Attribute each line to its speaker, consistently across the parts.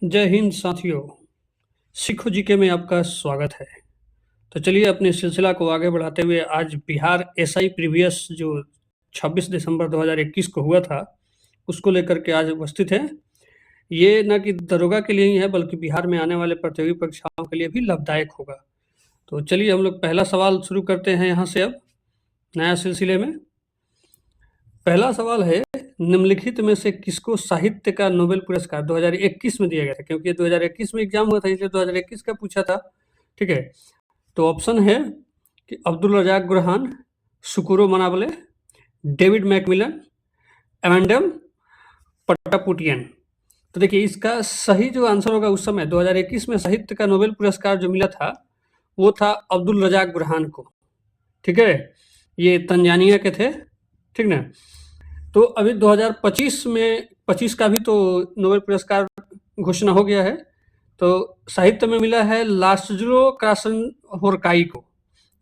Speaker 1: जय हिंद साथियों, सिखो जीके में आपका स्वागत है। तो चलिए अपने सिलसिला को आगे बढ़ाते हुए आज बिहार एसआई प्रीवियस जो 26 दिसंबर 2021 को हुआ था, उसको लेकर के आज उपस्थित हैं। ये न कि दरोगा के लिए ही है बल्कि बिहार में आने वाले प्रतियोगी परीक्षाओं के लिए भी लाभदायक होगा। तो चलिए हम लोग पहला सवाल शुरू करते हैं यहाँ से अब नया सिलसिले में। पहला सवाल है, निम्नलिखित में से किसको साहित्य का नोबेल पुरस्कार 2021 में दिया गया था? क्योंकि 2021 में एग्जाम हुआ था इसलिए 2021 का पूछा था। ठीक है, तो ऑप्शन है कि अब्दुल रजाक गुरहान, सुकुरो मनाबले, डेविड मैकमिलन, एमेंडम पटापुटियन। तो देखिए इसका सही जो आंसर होगा उस समय 2021 में साहित्य का नोबेल पुरस्कार जो मिला था वो था अब्दुल रजाक गुरहान को। ठीक है, ये तंजानिया के थे। ठीक ना, तो अभी 2025 में 25 का भी तो नोबेल पुरस्कार घोषणा हो गया है। तो साहित्य में मिला है लास्लो क्रासनहोरकाई को,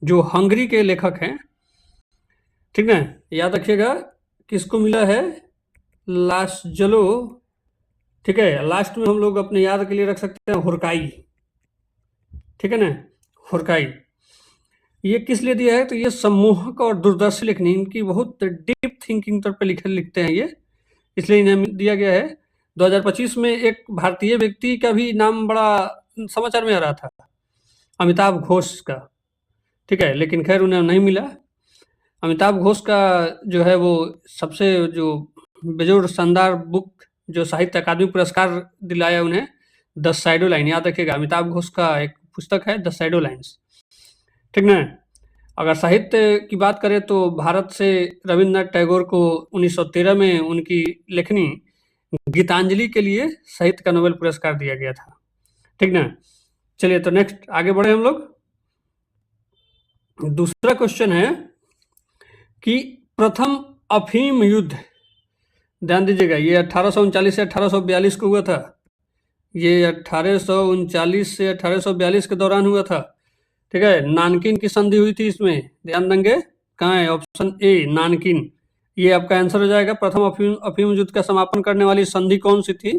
Speaker 1: जो हंगरी के लेखक हैं। ठीक ना, याद रखिएगा किसको मिला है, लास्लो। ठीक है, लास्ट में हम लोग अपने याद के लिए रख सकते हैं होरकाई। ठीक है ना, होरकाई। ये किस लिए दिया है, तो ये सम्मोहक और दूरदर्शी लेखनी, इनकी बहुत डीप थिंकिंग पर लिखते हैं ये, इसलिए इन्हें दिया गया है। 2025 में एक भारतीय व्यक्ति का भी नाम बड़ा समाचार में आ रहा था, अमिताभ घोष का। ठीक है, लेकिन खैर उन्हें नहीं मिला। अमिताभ घोष का जो है वो सबसे जो बेजोड़ शानदार बुक जो साहित्य अकादमी पुरस्कार दिलाया उन्हें, द शैडो लाइन। याद रखिएगा अमिताभ घोष का एक पुस्तक है द शैडो लाइन्स। ठीक ना, अगर साहित्य की बात करें तो भारत से रविन्द्रनाथ टैगोर को 1913 में उनकी लेखनी गीतांजलि के लिए साहित्य का नोबेल पुरस्कार दिया गया था। ठीक ना, चलिए तो नेक्स्ट आगे बढ़े हम लोग। दूसरा क्वेश्चन है कि प्रथम अफीम युद्ध, ध्यान दीजिएगा, ये 1839 से 1842 को हुआ था। ये 1839 से 1842 के दौरान हुआ था। ठीक है, नानकिन की संधि हुई थी इसमें, ध्यान देंगे। कहाँ है, ऑप्शन ए नानकिन, ये आपका आंसर हो जाएगा। प्रथम अफीम युद्ध का समापन करने वाली संधि कौन सी थी,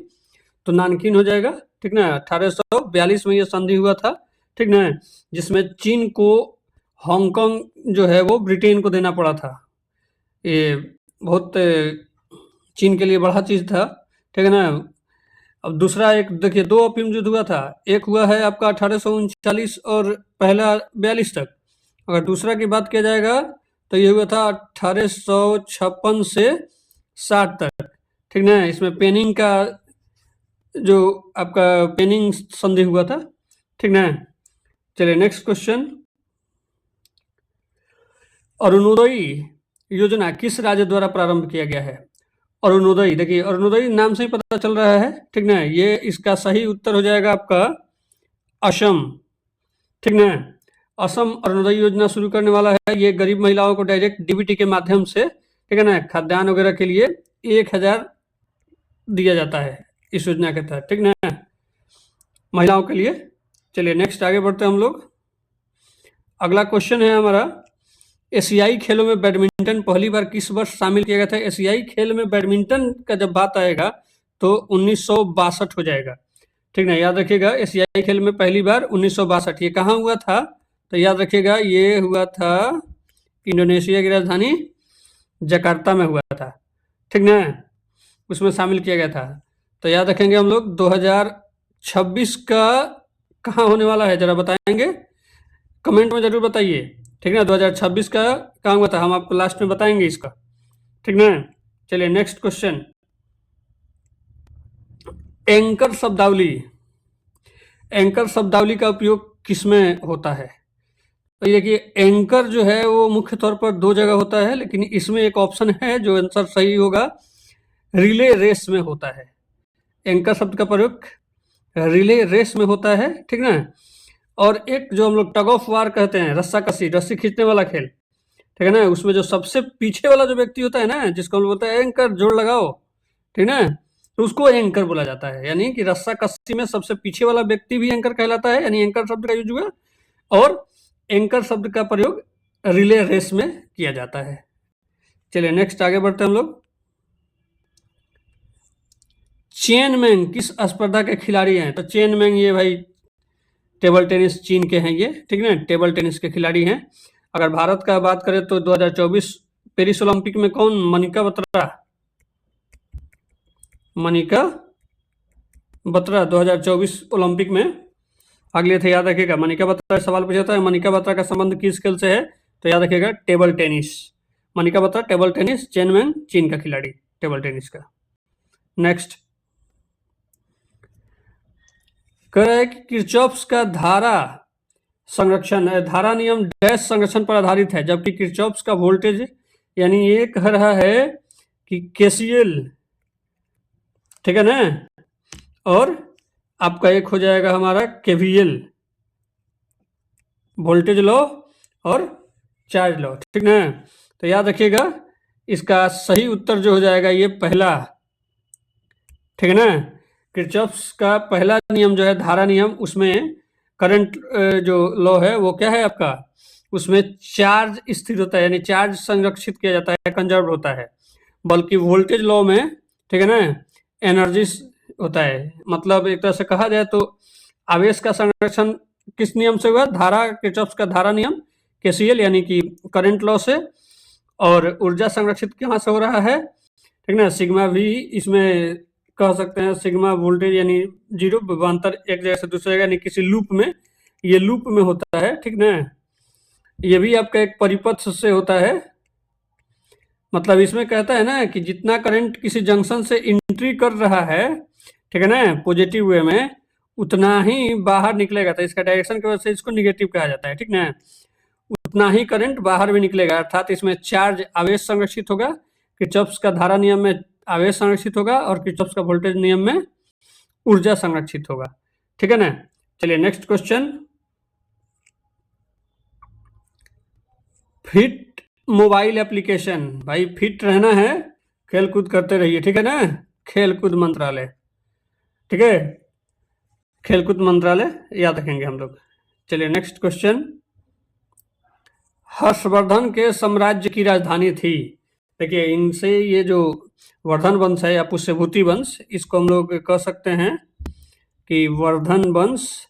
Speaker 1: तो नानकिन हो जाएगा। ठीक ना, 1842 में ये संधि हुआ था। ठीक ना, जिसमें चीन को हांगकांग जो है वो ब्रिटेन को देना पड़ा था। ये बहुत चीन के लिए बड़ा चीज था। ठीक है ना। अब दूसरा एक देखिए, दो अफीम युद्ध हुआ था, एक हुआ है आपका 1839 और पहला 42 तक। अगर दूसरा की बात किया जाएगा तो ये हुआ था 1856 से 60 तक। ठीक ना, इसमें पेनिंग का जो आपका पेनिंग संधि हुआ था। ठीक ना, चलिए नेक्स्ट क्वेश्चन। अरुणोदय योजना किस राज्य द्वारा प्रारंभ किया गया है? अरुणोदय, देखिए अरुणोदय नाम से ही पता चल रहा है। ठीक ना, ये इसका सही उत्तर हो जाएगा आपका असम। ठीक ना, असम अरुणोदय योजना शुरू करने वाला है। ये गरीब महिलाओं को डायरेक्ट डीबीटी के माध्यम से, ठीक है ना, खाद्यान्न वगैरह के लिए 1000 दिया जाता है इस योजना के तहत। ठीक ना, महिलाओं के लिए। चलिए नेक्स्ट आगे बढ़ते हैं हम लोग। अगला क्वेश्चन है हमारा, एशियाई खेलों में बैडमिंटन पहली बार किस वर्ष शामिल किया गया था? एशियाई खेल में बैडमिंटन का जब बात आएगा तो 1962 हो जाएगा। ठीक ना, याद रखिएगा एशियाई खेल में पहली बार 1962। ये कहाँ हुआ था, तो याद रखिएगा ये हुआ था इंडोनेशिया की राजधानी जकार्ता में हुआ था। ठीक ना, उसमें शामिल किया गया था। तो याद रखेंगे हम लोग 2026 का कहाँ होने वाला है, जरा बताएंगे, कमेंट में जरूर बताइए। ठीक ना, 2026 का कहाँ हुआ था, हम आपको लास्ट में बताएंगे इसका। ठीक ना, चलिए नेक्स्ट क्वेश्चन। एंकर शब्दावली, एंकर शब्दावली का उपयोग किसमें होता है? तो देखिए एंकर जो है वो मुख्य तौर पर दो जगह होता है, लेकिन इसमें एक ऑप्शन है जो आंसर सही होगा, रिले रेस में होता है। एंकर शब्द का प्रयोग रिले रेस में होता है। ठीक ना, और एक जो हम लोग टग ऑफ वार कहते हैं, रस्सा कसी, रस्सी खींचने वाला खेल, ठीक है ना, उसमें जो सबसे पीछे वाला जो व्यक्ति होता है ना, जिसको हम बोलते हैं एंकर, जोड़ लगाओ, ठीक ना, तो उसको एंकर बोला जाता है। यानी कि रस्सा कस्सी में सबसे पीछे वाला व्यक्ति भी एंकर कहलाता है, यानी एंकर शब्द का यूज हुआ। और एंकर शब्द का प्रयोग रिले रेस में किया जाता है। चलिए नेक्स्ट आगे बढ़ते हैं हम लोग। चेन मेंग किस स्पर्धा के खिलाड़ी हैं? तो चेन मेंग ये भाई टेबल टेनिस चीन के हैं ये, ठीक है ना, टेबल टेनिस के खिलाड़ी हैं। अगर भारत का बात करें तो 2024 पेरिस ओलंपिक में कौन? मनिका बत्रा 2024 ओलंपिक में भाग लिए थे, याद रखिएगा। मनिका बत्रा सवाल पूछा था, मनिका बत्रा का संबंध किस खेल से है? तो याद रखिएगा table tennis. Manika Batra table tennis, Chen Meng चीन का खिलाड़ी टेबल टेनिस का। नेक्स्ट कह रहा है कि किरचॉफ्स का धारा नियम डैश संरक्षण पर आधारित है, जबकि किरचॉफ्स का वोल्टेज यानी ये कह रहा है कि केसीएल, ठीक है ना, और आपका एक हो जाएगा हमारा केवीएल, वोल्टेज लॉ और चार्ज लॉ, ठीक ना। तो याद रखिएगा इसका सही उत्तर जो हो जाएगा ये पहला, ठीक है ना। किरचॉफ्स का पहला नियम जो है धारा नियम, उसमें करंट जो लॉ है वो क्या है आपका, उसमें चार्ज स्थिर होता है, यानी चार्ज संरक्षित किया जाता है, कंजर्व होता है। बल्कि वोल्टेज लॉ में, ठीक है ना, एनर्जी होता है। मतलब एक तरह से कहा जाए तो आवेश का संरक्षण किस नियम से हुआ? धारा, किरचॉफ्स का धारा नियम, केसीएल यानी कि करंट लॉ से। और ऊर्जा संरक्षित कहाँ से हो रहा है? ठीक ना, सिग्मा भी इसमें कह सकते हैं, सिग्मा वोल्टेज यानी जीरो विभवांतर एक जगह से दूसरी जगह, यानी किसी लूप में, ये लूप में होता है, ठीक ना। ये भी आपका एक परिपथ से होता है। मतलब इसमें कहता है ना कि जितना करंट किसी जंक्शन से एंट्री कर रहा है, ठीक है ना, पॉजिटिव वे में, उतना ही बाहर निकलेगा। तो इसका डायरेक्शन की वजह से इसको निगेटिव कहा जाता है, ठीक ना। उतना ही करंट बाहर भी निकलेगा, अर्थात इसमें चार्ज आवेश संरक्षित होगा। किरचॉफ्स का धारा नियम में आवेश संरक्षित होगा और किरचॉफ्स का वोल्टेज नियम में ऊर्जा संरक्षित होगा, ठीक है ना। चलिए next question, fit mobile application, भाई फिट रहना है, खेल कूद करते रहिए, ठीक है ना। खेल कूद मंत्रालय, ठीक है, खेल कूद मंत्रालय याद रखेंगे हम लोग। चलिए नेक्स्ट क्वेश्चन, हर्षवर्धन के साम्राज्य की राजधानी थी। देखिए इनसे ये जो वर्धन वंश है या पुष्यभूति वंश, इसको हम लोग कह सकते हैं कि वर्धन वंश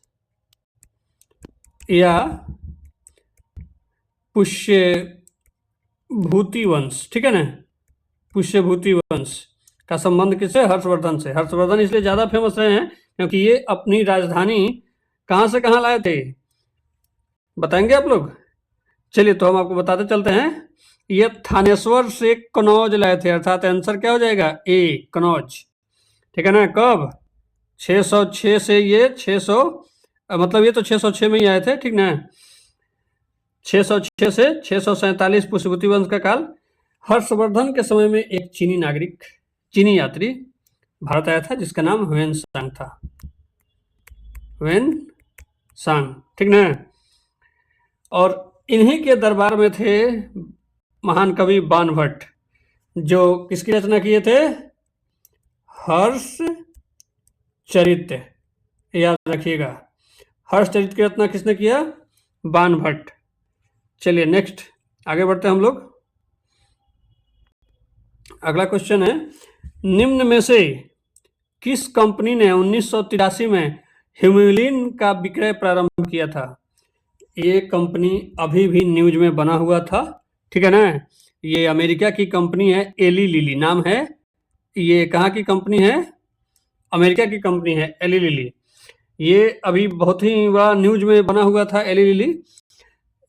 Speaker 1: या पुष्यभूति वंश, ठीक है ना। पुष्यभूति वंश का संबंध किससे? हर्षवर्धन से। हर्षवर्धन इसलिए ज्यादा फेमस रहे हैं क्योंकि ये अपनी राजधानी कहां से कहां लाए थे, बताएंगे आप लोग? चलिए तो हम आपको बताते चलते हैं। ये थानेश्वर से कनौज लाए थे, अर्थात आंसर क्या हो जाएगा? ए, कनौज, ठीक है ना। कब? 606 से ये 600, मतलब ये तो 606 में ही आए थे, ठीक ना। 606 से 647 पुष्यभूति वंश का काल। हर्षवर्धन के समय में एक चीनी यात्री भारत आया था जिसका नाम ह्वेन सांग था, ह्वेन सांग, ठीक ना। और इन्हीं के दरबार में थे महान कवि बाणभट्ट, जो किसकी रचना किए थे? हर्ष चरित्र, याद रखिएगा। हर्ष चरित्र की रचना किसने किया? बाणभट्ट। चलिए नेक्स्ट आगे बढ़ते हैं हम लोग। अगला क्वेश्चन है, निम्न में से किस कंपनी ने 1983 में ह्यूमिलीन का विक्रय प्रारंभ किया था? ये कंपनी अभी भी न्यूज में बना हुआ था, ठीक है ना। ये अमेरिका की कंपनी है, एली लिली नाम है। ये कहाँ की कंपनी है? अमेरिका की कंपनी है एली लिली। ये अभी बहुत ही बड़ा न्यूज में बना हुआ था एली लिली।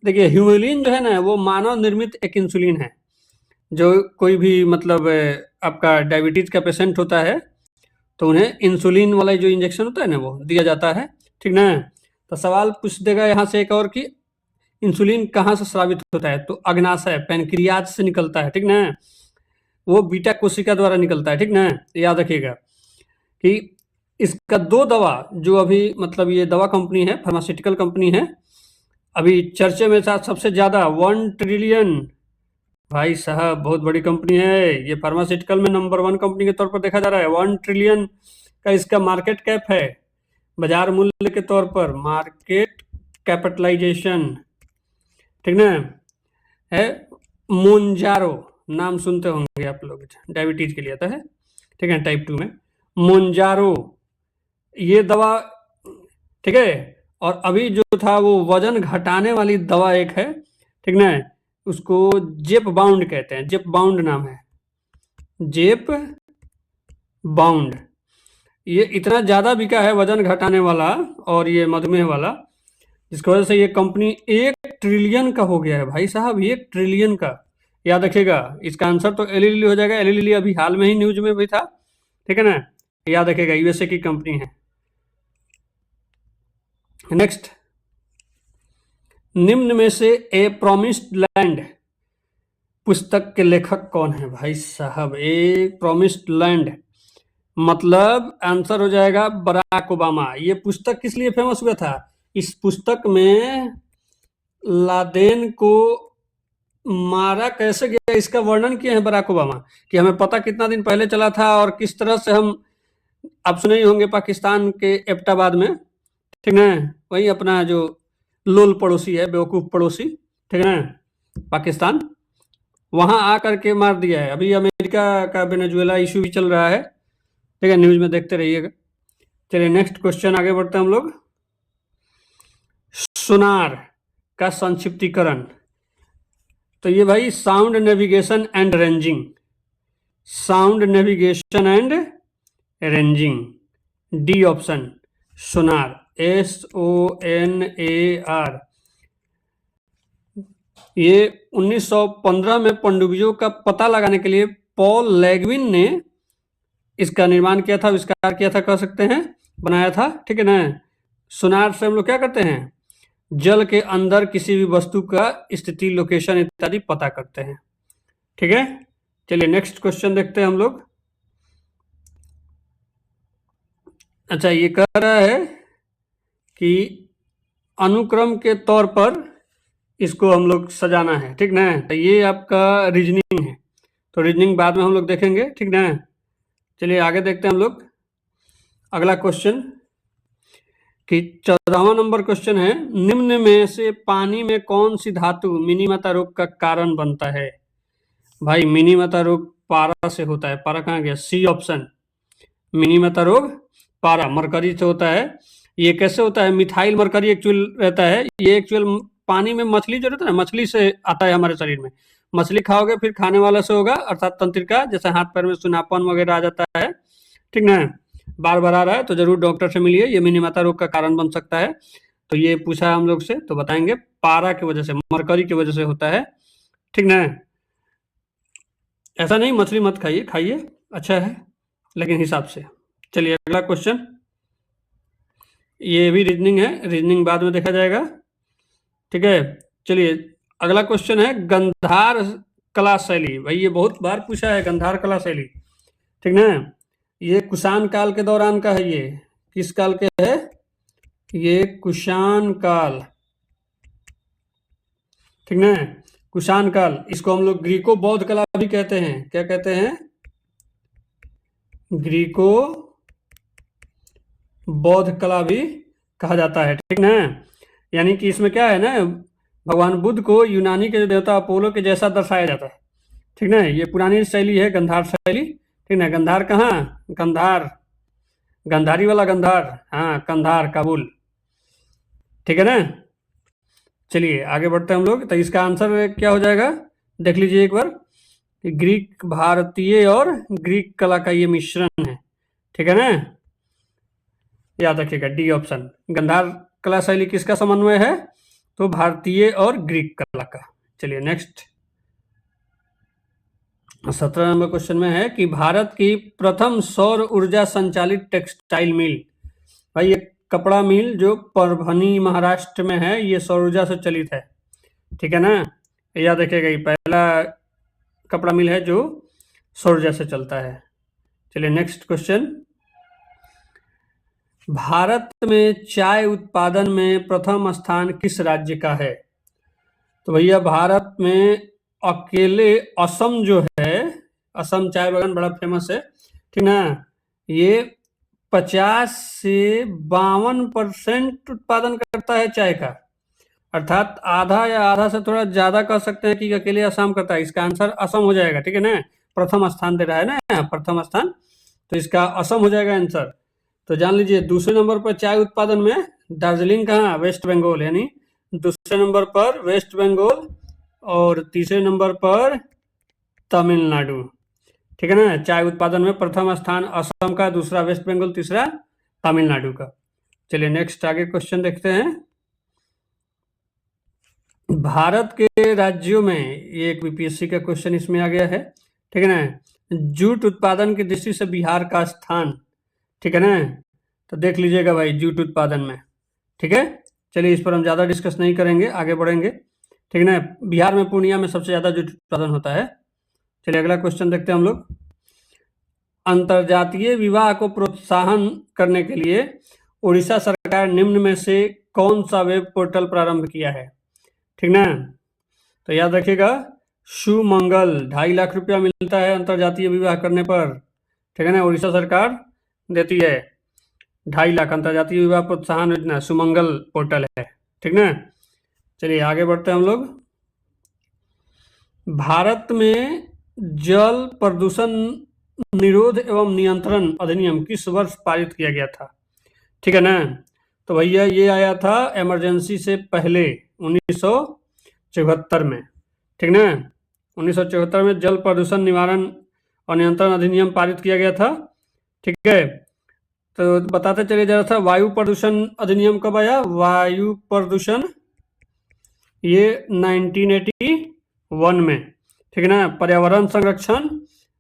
Speaker 1: देखिए ह्यूमिलीन जो है ना, वो मानव निर्मित एक इंसुलिन है। जो कोई भी मतलब आपका डायबिटीज का पेशेंट होता है तो उन्हें इंसुलिन वाला जो इंजेक्शन होता है ना, वो दिया जाता है, ठीक ना। तो सवाल पूछ देगा यहाँ से एक और कि इंसुलिन कहाँ से स्रावित होता है? तो अग्नाशय, पैनक्रियाज से निकलता है, ठीक ना। वो बीटा कोशिका द्वारा निकलता है, ठीक ना। याद रखिएगा कि इसका 2 दवा जो अभी मतलब ये दवा कंपनी है, फार्मास्यूटिकल कंपनी है, अभी चर्चे में साथ सबसे ज्यादा 1 ट्रिलियन, भाई साहब बहुत बड़ी कंपनी है ये, फार्मास्यूटिकल में नंबर 1 कंपनी के तौर पर देखा जा रहा है। 1 ट्रिलियन का इसका मार्केट कैप है, बाजार मूल्य के तौर पर, मार्केट कैपिटलाइजेशन, ठीक ना है। मोन्जारो नाम सुनते होंगे आप लोग, डायबिटीज के लिए आता है, ठीक है, टाइप 2 में। मोंजारो, ये दवा, ठीक है। और अभी जो था वो वजन घटाने वाली दवा एक है, ठीक ना, उसको जेप बाउंड कहते हैं, जेप बाउंड नाम है, जेप बाउंड। ये इतना ज़्यादा बिका है वजन घटाने वाला और ये मधुमेह वाला, जिसकी वजह से ये कंपनी 1 ट्रिलियन का हो गया है भाई साहब, 1 ट्रिलियन का। याद रखिएगा, इसका आंसर तो एली लिली हो जाएगा। एली लिली अभी हाल में ही न्यूज में भी था, ठीक है ना। याद रखिएगा, यूएसए की कंपनी है। नेक्स्ट, निम्न में से ए प्रॉमिस्ड लैंड पुस्तक के लेखक कौन है भाई साहब? ए प्रॉमिस्ड लैंड मतलब आंसर हो जाएगा बराक ओबामा। ये पुस्तक किस लिए फेमस हुआ था? इस पुस्तक में लादेन को मारा कैसे गया इसका वर्णन किए हैं बराक ओबामा, कि हमें पता कितना दिन पहले चला था और किस तरह से हम, आप सुने ही होंगे पाकिस्तान के एबटाबाद में, ठीक ना, वही अपना जो लोल पड़ोसी है, बेवकूफ़ पड़ोसी, ठीक है ना, पाकिस्तान, वहाँ आ करके मार दिया है। अभी अमेरिका का वेनेजुएला इशू भी चल रहा है, ठीक है, न्यूज़ में देखते रहिएगा। चलिए नेक्स्ट क्वेश्चन आगे बढ़ते हैं हम लोग। सोनार का संक्षिप्तीकरण, तो ये भाई sound navigation and ranging, sound navigation and ranging, D option Sonar, SONAR। ये 1915 में पनडुब्बियों का पता लगाने के लिए पॉल लैगविन ने इसका निर्माण किया था, आविष्कार किया था, कह सकते हैं, बनाया था, ठीक है ना। सोनार से हम लोग क्या करते हैं? जल के अंदर किसी भी वस्तु का स्थिति, लोकेशन इत्यादि पता करते हैं, ठीक है। चलिए नेक्स्ट क्वेश्चन देखते हैं हम लोग। अच्छा, ये कह रहा है कि अनुक्रम के तौर पर इसको हम लोग सजाना है, ठीक ना। तो ये आपका रीजनिंग है, तो रीजनिंग बाद में हम लोग देखेंगे, ठीक ना। चलिए आगे देखते हैं हम लोग अगला क्वेश्चन, कि 14वां नंबर क्वेश्चन है, निम्न में से पानी में कौन सी धातु मिनीमता रोग का कारण बनता है? भाई मिनीमता रोग पारा से होता है। पारा कहाँ गया? सी ऑप्शन, मिनीमता रोग पारा मरकरी से होता है। ये कैसे होता है? मिथाइल मरकरी एक्चुअल रहता है, ये एक्चुअल पानी में मछली जो रहता है ना, मछली से आता है हमारे शरीर में। मछली खाओगे फिर खाने वाला से होगा, अर्थात तंत्रिका, जैसे हाथ पैर में सुनापन वगैरह आ जाता है, ठीक ना, बार बार आ रहा है, तो जरूर डॉक्टर से मिलिए, ये मिनीमता रोग का कारण बन सकता है। तो ये पूछा है हम लोग से, तो बताएंगे पारा की वजह से, मरकरी की वजह से होता है, ठीक ना। ऐसा नहीं मछली मत खाइए, खाइए, अच्छा है, लेकिन हिसाब से। चलिए अगला क्वेश्चन, ये भी रीजनिंग है, रीजनिंग बाद में देखा जाएगा, ठीक है। चलिए अगला क्वेश्चन है, गंधार कला शैली। भाई ये बहुत बार पूछा है, गंधार कला शैली, ठीक ना। ये कुषाण काल के दौरान का है, ये किस काल के है? ये कुषाण काल, ठीक ना, कुषाण काल। इसको हम लोग ग्रीको बौद्ध कला भी कहते हैं। क्या कहते हैं? ग्रीको बौद्ध कला भी कहा जाता है, ठीक ना। यानी कि इसमें क्या है ना, भगवान बुद्ध को यूनानी के देवता अपोलो के जैसा दर्शाया जाता है, ठीक ना। ये पुरानी शैली है, गंधार शैली, ठीक ना। गंधार कहाँ? गंधार, गंधारी वाला गंधार, हाँ, कंधार, काबुल, ठीक है ना। चलिए आगे बढ़ते हैं हम लोग। तो इसका आंसर क्या हो जाएगा, देख लीजिए एक बार, कि ग्रीक, भारतीय और ग्रीक कला का ये मिश्रण है, ठीक है ना। याद रखिएगा डी ऑप्शन, गंधार कला शैली किसका समन्वय है? तो भारतीय और ग्रीक कला का। चलिए नेक्स्ट, 17 नंबर क्वेश्चन में है कि भारत की प्रथम सौर ऊर्जा संचालित टेक्सटाइल मिल। भाई ये कपड़ा मिल जो परभनी महाराष्ट्र में है, ये सौर ऊर्जा से चलित है, ठीक है ना। याद रखिएगा, ये पहला कपड़ा मिल है जो सौर ऊर्जा से चलता है। चलिए नेक्स्ट क्वेश्चन, भारत में चाय उत्पादन में प्रथम स्थान किस राज्य का है? तो भैया भारत में अकेले असम जो है, असम चाय बागान बड़ा फेमस है, ठीक ना। ये 50 से 52% उत्पादन करता है चाय का, अर्थात आधा या आधा से थोड़ा ज्यादा कह सकते हैं कि अकेले असम करता है। इसका आंसर असम हो जाएगा, ठीक है ना। प्रथम स्थान दे रहा है ना यहाँ, प्रथम स्थान, तो इसका असम हो जाएगा आंसर। तो जान लीजिए दूसरे नंबर पर चाय उत्पादन में दार्जिलिंग कहाँ, वेस्ट बंगाल, यानी दूसरे नंबर पर वेस्ट बंगाल और तीसरे नंबर पर तमिलनाडु। ठीक है ना, चाय उत्पादन में प्रथम स्थान असम का, दूसरा वेस्ट बंगाल, तीसरा तमिलनाडु का। चलिए नेक्स्ट आगे क्वेश्चन देखते हैं। भारत के राज्यों में, ये एक बीपीएससी का क्वेश्चन इसमें आ गया है, ठीक है ना। जूट उत्पादन की दृष्टि से बिहार का स्थान, ठीक है ना, तो देख लीजिएगा भाई जूट उत्पादन में। ठीक है, चलिए इस पर हम ज़्यादा डिस्कस नहीं करेंगे, आगे बढ़ेंगे। ठीक है ना, बिहार में पूर्णिया में सबसे ज़्यादा जूट उत्पादन होता है। चलिए अगला क्वेश्चन देखते हैं हम लोग। अंतर्जातीय विवाह को प्रोत्साहन करने के लिए उड़ीसा सरकार निम्न में से कौन सा वेब पोर्टल प्रारंभ किया है? ठीक ना, तो याद रखिएगा, सुमंगल 2.5 लाख रुपया मिलता है अंतर्जातीय विवाह करने पर। ठीक है ना, उड़ीसा सरकार देती है 2.5 लाख, अंतर्जातीय विवाह प्रोत्साहन योजना, सुमंगल पोर्टल है। ठीक ना, चलिए आगे बढ़ते हैं हम लोग। भारत में जल प्रदूषण निरोध एवं नियंत्रण अधिनियम किस वर्ष पारित किया गया था? ठीक है ना, तो भैया ये आया था इमरजेंसी से पहले 1974 में। ठीक ना, 1974 में जल प्रदूषण निवारण और नियंत्रण अधिनियम पारित किया गया था। ठीक है, तो बताते चले जा रहा था। वायु प्रदूषण अधिनियम कब आया? वायु प्रदूषण ये 1981 में। ठीक है ना, पर्यावरण संरक्षण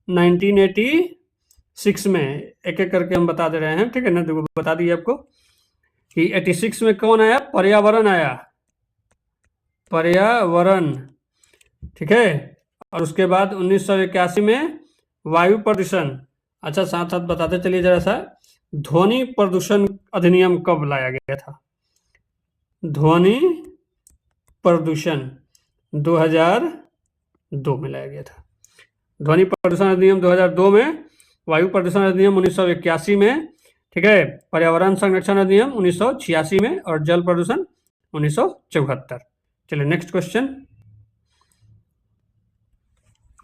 Speaker 1: 1986 में। एक एक करके हम बता दे रहे हैं। ठीक है ना, देखो बता दिए आपको कि 86 में कौन आया? पर्यावरण आया, पर्यावरण। ठीक है, और उसके बाद 1981 में वायु प्रदूषण। अच्छा, साथ साथ बताते चलिए जरा सा, ध्वनि प्रदूषण अधिनियम कब लाया गया था? ध्वनि प्रदूषण 2002 में लाया गया था। ध्वनि प्रदूषण अधिनियम 2002 में, वायु प्रदूषण अधिनियम 1981 में। ठीक है, पर्यावरण संरक्षण अधिनियम 1986 में और जल प्रदूषण 1974। चलिए नेक्स्ट क्वेश्चन।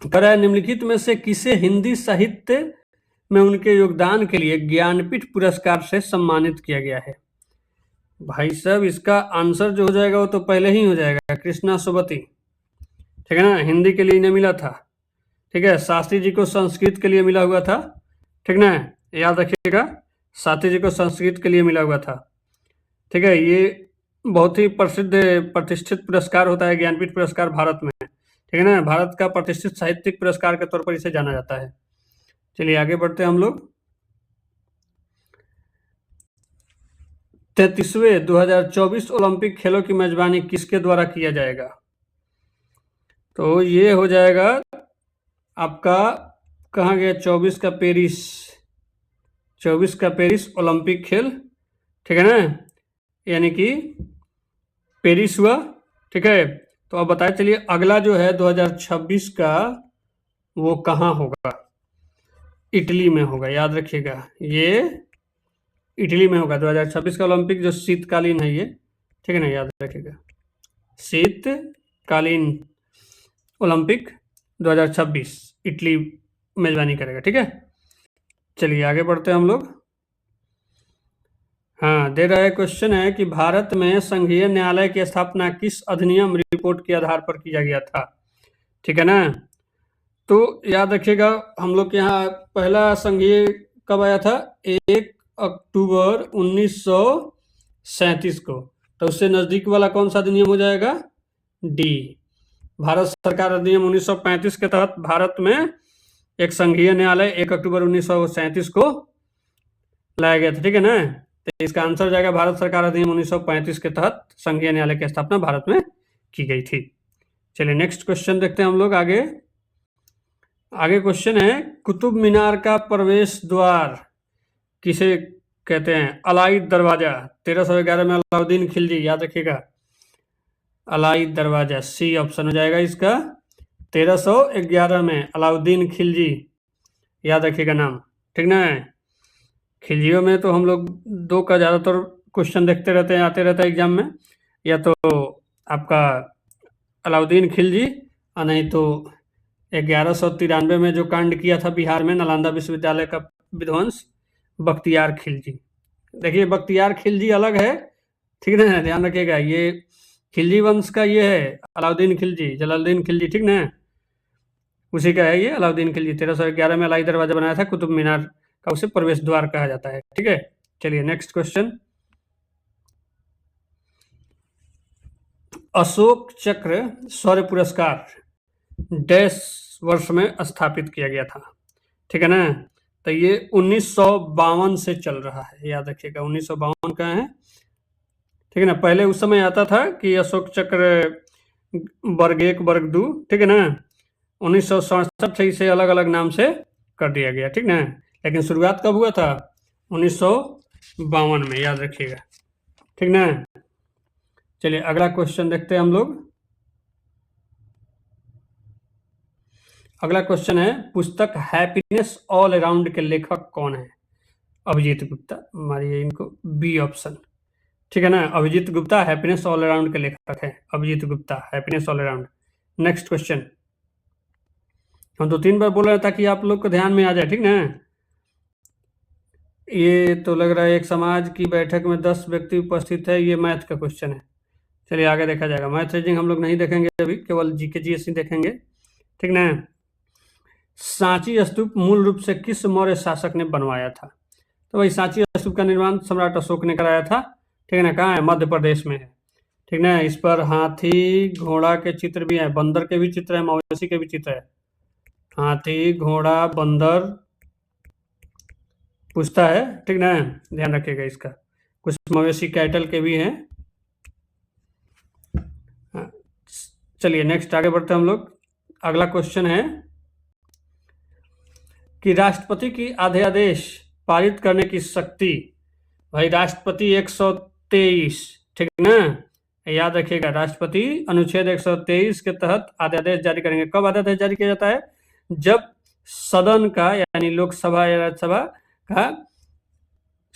Speaker 1: निम्नलिखित में से किसे हिंदी साहित्य में उनके योगदान के लिए ज्ञानपीठ पुरस्कार से सम्मानित किया गया है? भाई साहब, इसका आंसर जो हो जाएगा वो तो पहले ही हो जाएगा, कृष्णा सुबती। ठीक है ना, हिंदी के लिए इन्हें मिला था। ठीक है, शास्त्री जी को संस्कृत के लिए मिला हुआ था। ठीक ना, याद रखिएगा, शास्त्री जी को संस्कृत के लिए मिला हुआ था। ठीक है, ये बहुत ही प्रसिद्ध प्रतिष्ठित पुरस्कार होता है ज्ञानपीठ पुरस्कार भारत में। ठीक है ना, भारत का प्रतिष्ठित साहित्यिक पुरस्कार के तौर पर इसे जाना जाता है। चलिए आगे बढ़ते हैं हम लोग। 33वें 2024 ओलंपिक खेलों की मेजबानी किसके द्वारा किया जाएगा? तो ये हो जाएगा आपका, कहाँ गया? 24 का पेरिस, 24 का पेरिस ओलंपिक खेल। ठीक है ना, यानी कि पेरिस हुआ। ठीक है, तो अब बताए चलिए अगला जो है 2026 का वो कहाँ होगा? इटली में होगा, याद रखिएगा, ये इटली में होगा 2026 का ओलंपिक, जो शीतकालीन है ये। ठीक है ना, याद रखिएगा, शीतकालीन ओलंपिक 2026 इटली मेजबानी करेगा। ठीक है, चलिए आगे बढ़ते हैं हम लोग। हाँ, दे रहा है क्वेश्चन है कि भारत में संघीय न्यायालय की स्थापना किस अधिनियम रिपोर्ट के आधार पर किया गया था? ठीक है ना, तो याद रखिएगा, हम लोग के यहाँ पहला संघीय कब आया था? 1 अक्टूबर 1937 को। तो उससे नजदीक वाला कौन सा अधिनियम हो जाएगा? डी, भारत सरकार अधिनियम 1935 के तहत भारत में एक संघीय न्यायालय 1 अक्टूबर 1937 को लाया गया था। ठीक है ना, तो इसका आंसर जाएगा भारत सरकार अधिनियम 1935 के तहत संघीय न्यायालय की स्थापना भारत में की गई थी। चलिए नेक्स्ट क्वेश्चन देखते हैं हम लोग आगे। आगे क्वेश्चन है, कुतुब मीनार का प्रवेश द्वार किसे कहते हैं? अलाई दरवाजा। 1311 में अलाउद्दीन खिलजी, याद रखिएगा, अलाई दरवाजा, सी ऑप्शन हो जाएगा इसका। 1311 में अलाउद्दीन खिलजी, याद रखिएगा नाम। ठीक ना, खिलजियों में तो हम लोग 2 का ज़्यादातर क्वेश्चन देखते रहते हैं, आते रहता है एग्जाम में, या तो आपका अलाउद्दीन खिलजी और नहीं तो 1193 में जो कांड किया था बिहार में नालंदा विश्वविद्यालय का विध्वंस बख्तियार खिलजी। देखिए बख्तियार खिलजी अलग है, ठीक ना, ध्यान रखिएगा। ये खिलजी वंश का ये है अलाउद्दीन खिलजी, जलालुद्दीन खिलजी, ठीक ना, उसी का है ये अलाउद्दीन खिलजी। 1311 में अलाई दरवाजा बनाया था, कुतुब मीनार का उसे प्रवेश द्वार कहा जाता है, ठीक है। चलिए नेक्स्ट क्वेश्चन। अशोक चक्र शौर्य पुरस्कार डैश वर्ष में स्थापित किया गया था, ठीक है ना। तो ये 1952 से चल रहा है, याद रखिएगा 1952 का है, ठीक है ना। पहले उस समय आता था कि अशोक चक्र वर्ग 1 वर्ग 2, ठीक है ना। 1967 से इसे अलग अलग नाम से कर दिया गया, ठीक ना। लेकिन शुरुआत कब हुआ था? 1952 में, याद रखिएगा, ठीक ना। चलिए अगला क्वेश्चन देखते हैं हम लोग। अगला क्वेश्चन है, पुस्तक हैप्पीनेस ऑल अराउंड के लेखक कौन है? अभिजीत गुप्ता। मारिए इनको बी ऑप्शन, ठीक है ना। Abhijit Gupta happiness all around के लेखक है, Abhijit Gupta happiness all around. Next question, हम 2-3 बार बोल रहे ताकि आप लोग को ध्यान में आ जाए, ठीक ना। ये तो लग रहा है एक समाज की बैठक में 10 व्यक्ति उपस्थित है, ये मैथ का क्वेश्चन है। चलिए आगे देखा जाएगा। मैथ रीजनिंग हम लोग नहीं देखेंगे अभी, केवल जीके जीएससी देखेंगे, ठीक ना। सांची स्तूप मूल रूप से किस मौर्य शासक ने बनवाया था? तो भाई सांची स्तूप का निर्माण सम्राट अशोक ने कराया था, ठीक है ना। कहाँ है? मध्य प्रदेश में है, ठीक ना। इस पर हाथी घोड़ा के चित्र भी है, बंदर के भी चित्र है, मवेशी के भी चित्र है। हाथी घोड़ा बंदर पूछता है, ठीक ना, ध्यान रखिएगा इसका। कुछ मवेशी कैटल के भी हैं। चलिए नेक्स्ट आगे बढ़ते हैं हम लोग। अगला क्वेश्चन है कि राष्ट्रपति की अध्यादेश पारित करने की शक्ति, भाई राष्ट्रपति 123, ठीक ना, याद रखिएगा। राष्ट्रपति अनुच्छेद 123 के तहत अध्यादेश जारी करेंगे। कब अध्यादेश जारी किया जाता है? जब सदन का यानी लोकसभा या राज्यसभा का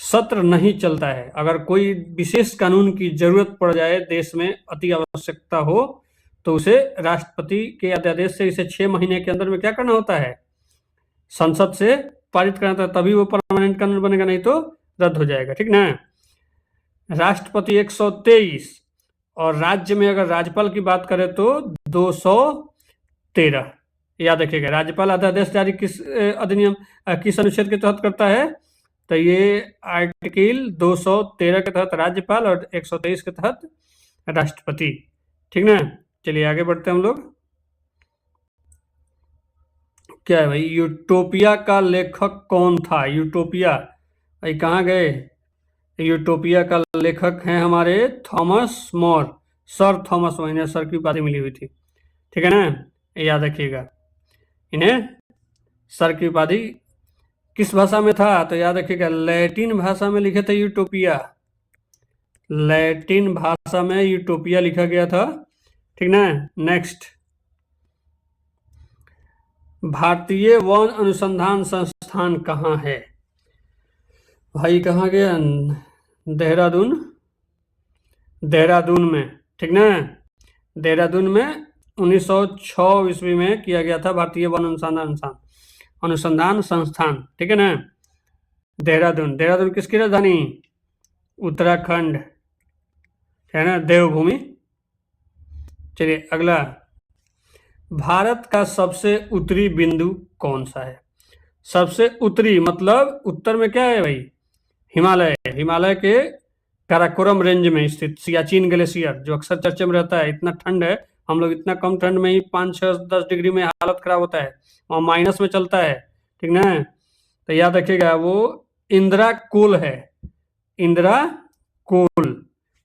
Speaker 1: सत्र नहीं चलता है, अगर कोई विशेष कानून की जरूरत पड़ जाए, देश में अति आवश्यकता हो, तो उसे राष्ट्रपति के अध्यादेश से इसे 6 महीने के अंदर में क्या करना होता है? संसद से पारित करना था, तभी वो परमानेंट कानून बनेगा, नहीं तो रद्द हो जाएगा, ठीक ना। राष्ट्रपति 123 और राज्य में अगर राज्यपाल की बात करें तो 213, याद रखिएगा। राज्यपाल अध्यादेश जारी किस अधिनियम किस अनुच्छेद के तहत करता है? तो ये आर्टिकल 213 के तहत राज्यपाल और 123 के तहत राष्ट्रपति, ठीक ना। चलिए आगे बढ़ते हैं हम लोग। क्या है भाई? यूटोपिया का लेखक कौन था? यूटोपिया, भाई कहाँ गए? यूटोपिया का लेखक हैं हमारे Thomas More, sir Thomas More, इन्हें सर की उपाधि मिली हुई थी, ठीक है ना, याद रखिएगा। इन्हें सर की उपाधि किस भाषा में था? तो याद रखिएगा लैटिन भाषा में लिखे थे यूटोपिया, लैटिन भाषा में यूटोपिया लिखा गया था, ठीक ना। नेक्स्ट, भारतीय वन अनुसंधान संस्थान कहाँ है? भाई कहाँ गया? देहरादून, देहरादून में, ठीक ना। देहरादून में 1906 ईस्वी में किया गया था भारतीय वन अनुसंधान संस्थान, ठीक है ना। देहरादून, देहरादून किसकी राजधानी? उत्तराखंड, है ना, देवभूमि। चलिए अगला, भारत का सबसे उत्तरी बिंदु कौन सा है? सबसे उत्तरी मतलब उत्तर में क्या है भाई? हिमालय, हिमालय के काराकोरम रेंज में स्थित सियाचिन ग्लेशियर, जो अक्सर चर्चा में रहता है। इतना ठंड है, हम लोग इतना कम ठंड में ही 5-6-10 डिग्री में हालत खराब होता है, वहाँ माइनस में चलता है, ठीक ना। तो याद रखिएगा वो इंदिरा कोल है, इंदिरा कोल,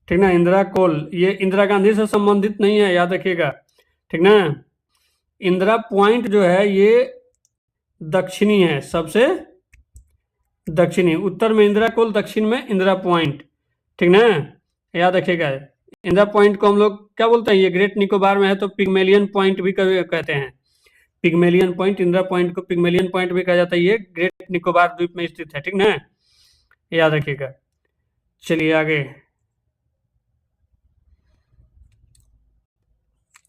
Speaker 1: ठीक ना, इंदिरा कोल। ये इंदिरा गांधी से संबंधित नहीं है, याद रखिएगा, ठीक ना। इंदिरा पॉइंट जो है ये दक्षिणी है, सबसे दक्षिणी, उत्तर में इंदिरा कोल, दक्षिण में इंदिरा पॉइंट, ठीक ना, याद रखिएगा। इंदिरा पॉइंट को हम लोग क्या बोलते हैं? ये ग्रेट निकोबार में है तो पिग्मेलियन पॉइंट भी कहते हैं, पिग्मेलियन पॉइंट, इंदिरा पॉइंट को पिग्मेलियन पॉइंट भी कहा जाता है। ये ग्रेट निकोबार द्वीप में स्थित है, ठीक ना, याद रखिएगा। चलिए आगे,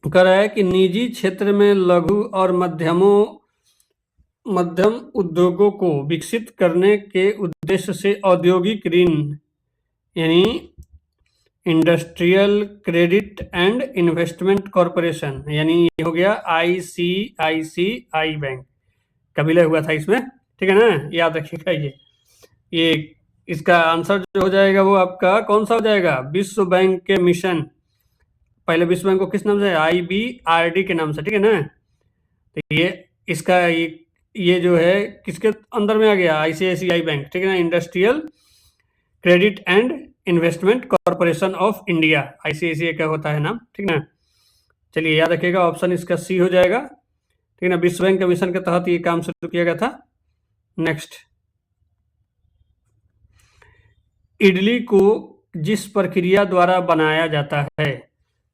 Speaker 1: कह रहा है कि निजी क्षेत्र में लघु और मध्यमों मध्यम उद्योगों को विकसित करने के उद्देश्य से औद्योगिक ऋण यानी industrial credit and investment corporation यानी ये हो गया ICICI बैंक का विलय हुआ था इसमें, ठीक है ना, याद रखिएगा। ये इसका आंसर जो हो जाएगा वो आपका कौन सा हो जाएगा, विश्व बैंक के मिशन। पहले विश्व बैंक को किस नाम से, IBRD के नाम से, ठीक है ना। तो ये इसका ये जो है किसके अंदर में आ गया, ICICI बैंक, ठीक है ना, industrial credit and investment corporation of India, ICICI का होता है नाम, ठीक ना। चलिए याद रखिएगा, ऑप्शन इसका सी हो जाएगा, ठीक है ना। विश्व बैंक के मिशन के तहत ये काम शुरू किया गया था। नेक्स्ट, इडली को जिस प्रक्रिया द्वारा बनाया जाता है,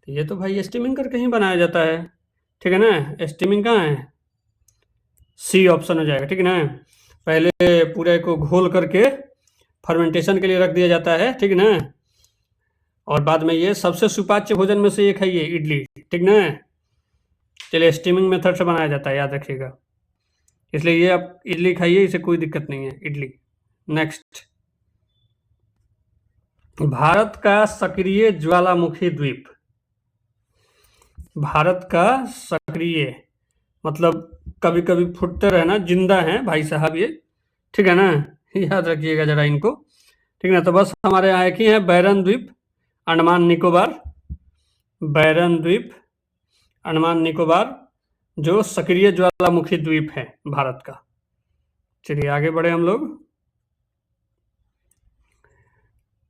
Speaker 1: तो ये तो भाई स्टीमिंग करके ही बनाया जाता है, ठीक है ना। स्टीमिंग कहाँ है, सी ऑप्शन हो जाएगा, ठीक है ना। पहले पूरे को घोल करके फर्मेंटेशन के लिए रख दिया जाता है, ठीक है ना, और बाद में ये सबसे सुपाच्य भोजन में से एक है ये इडली, ठीक ना। चलिए स्टीमिंग मेथड से बनाया जाता है, याद रखिएगा, इसलिए ये आप इडली खाइए, इसे कोई दिक्कत नहीं है, इडली। नेक्स्ट, भारत का सक्रिय ज्वालामुखी द्वीप, भारत का सक्रिय मतलब कभी कभी फुटते रहे ना, जिंदा है भाई साहब ये, ठीक है ना, याद रखिएगा जरा इनको, ठीक है ना। तो बस हमारे यहाँ एक ही है, बैरन द्वीप, अंडमान निकोबार, बैरन द्वीप, अंडमान निकोबार, जो सक्रिय ज्वालामुखी द्वीप है भारत का। चलिए आगे बढ़े हम लोग।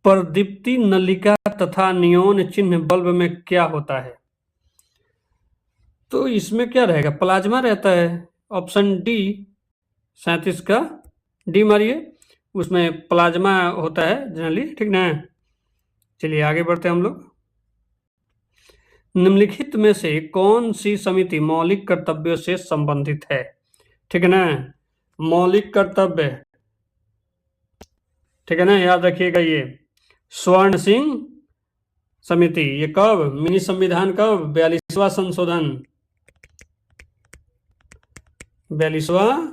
Speaker 1: प्रदीप्ति नलिका तथा नियोन चिन्ह बल्ब में क्या होता है, तो इसमें क्या रहेगा, प्लाज्मा रहता है, ऑप्शन डी 37 का डी मारिए, उसमें प्लाज्मा होता है जनरली, ठीक ना। चलिए आगे बढ़ते हैं हम लोग। निम्नलिखित में से कौन सी समिति मौलिक कर्तव्यों से संबंधित है, ठीक है ना, मौलिक कर्तव्य, ठीक है ना, याद रखिएगा ये स्वर्ण सिंह समिति, ये कब, मिनी संविधान कब, 42वां संशोधन, 42वां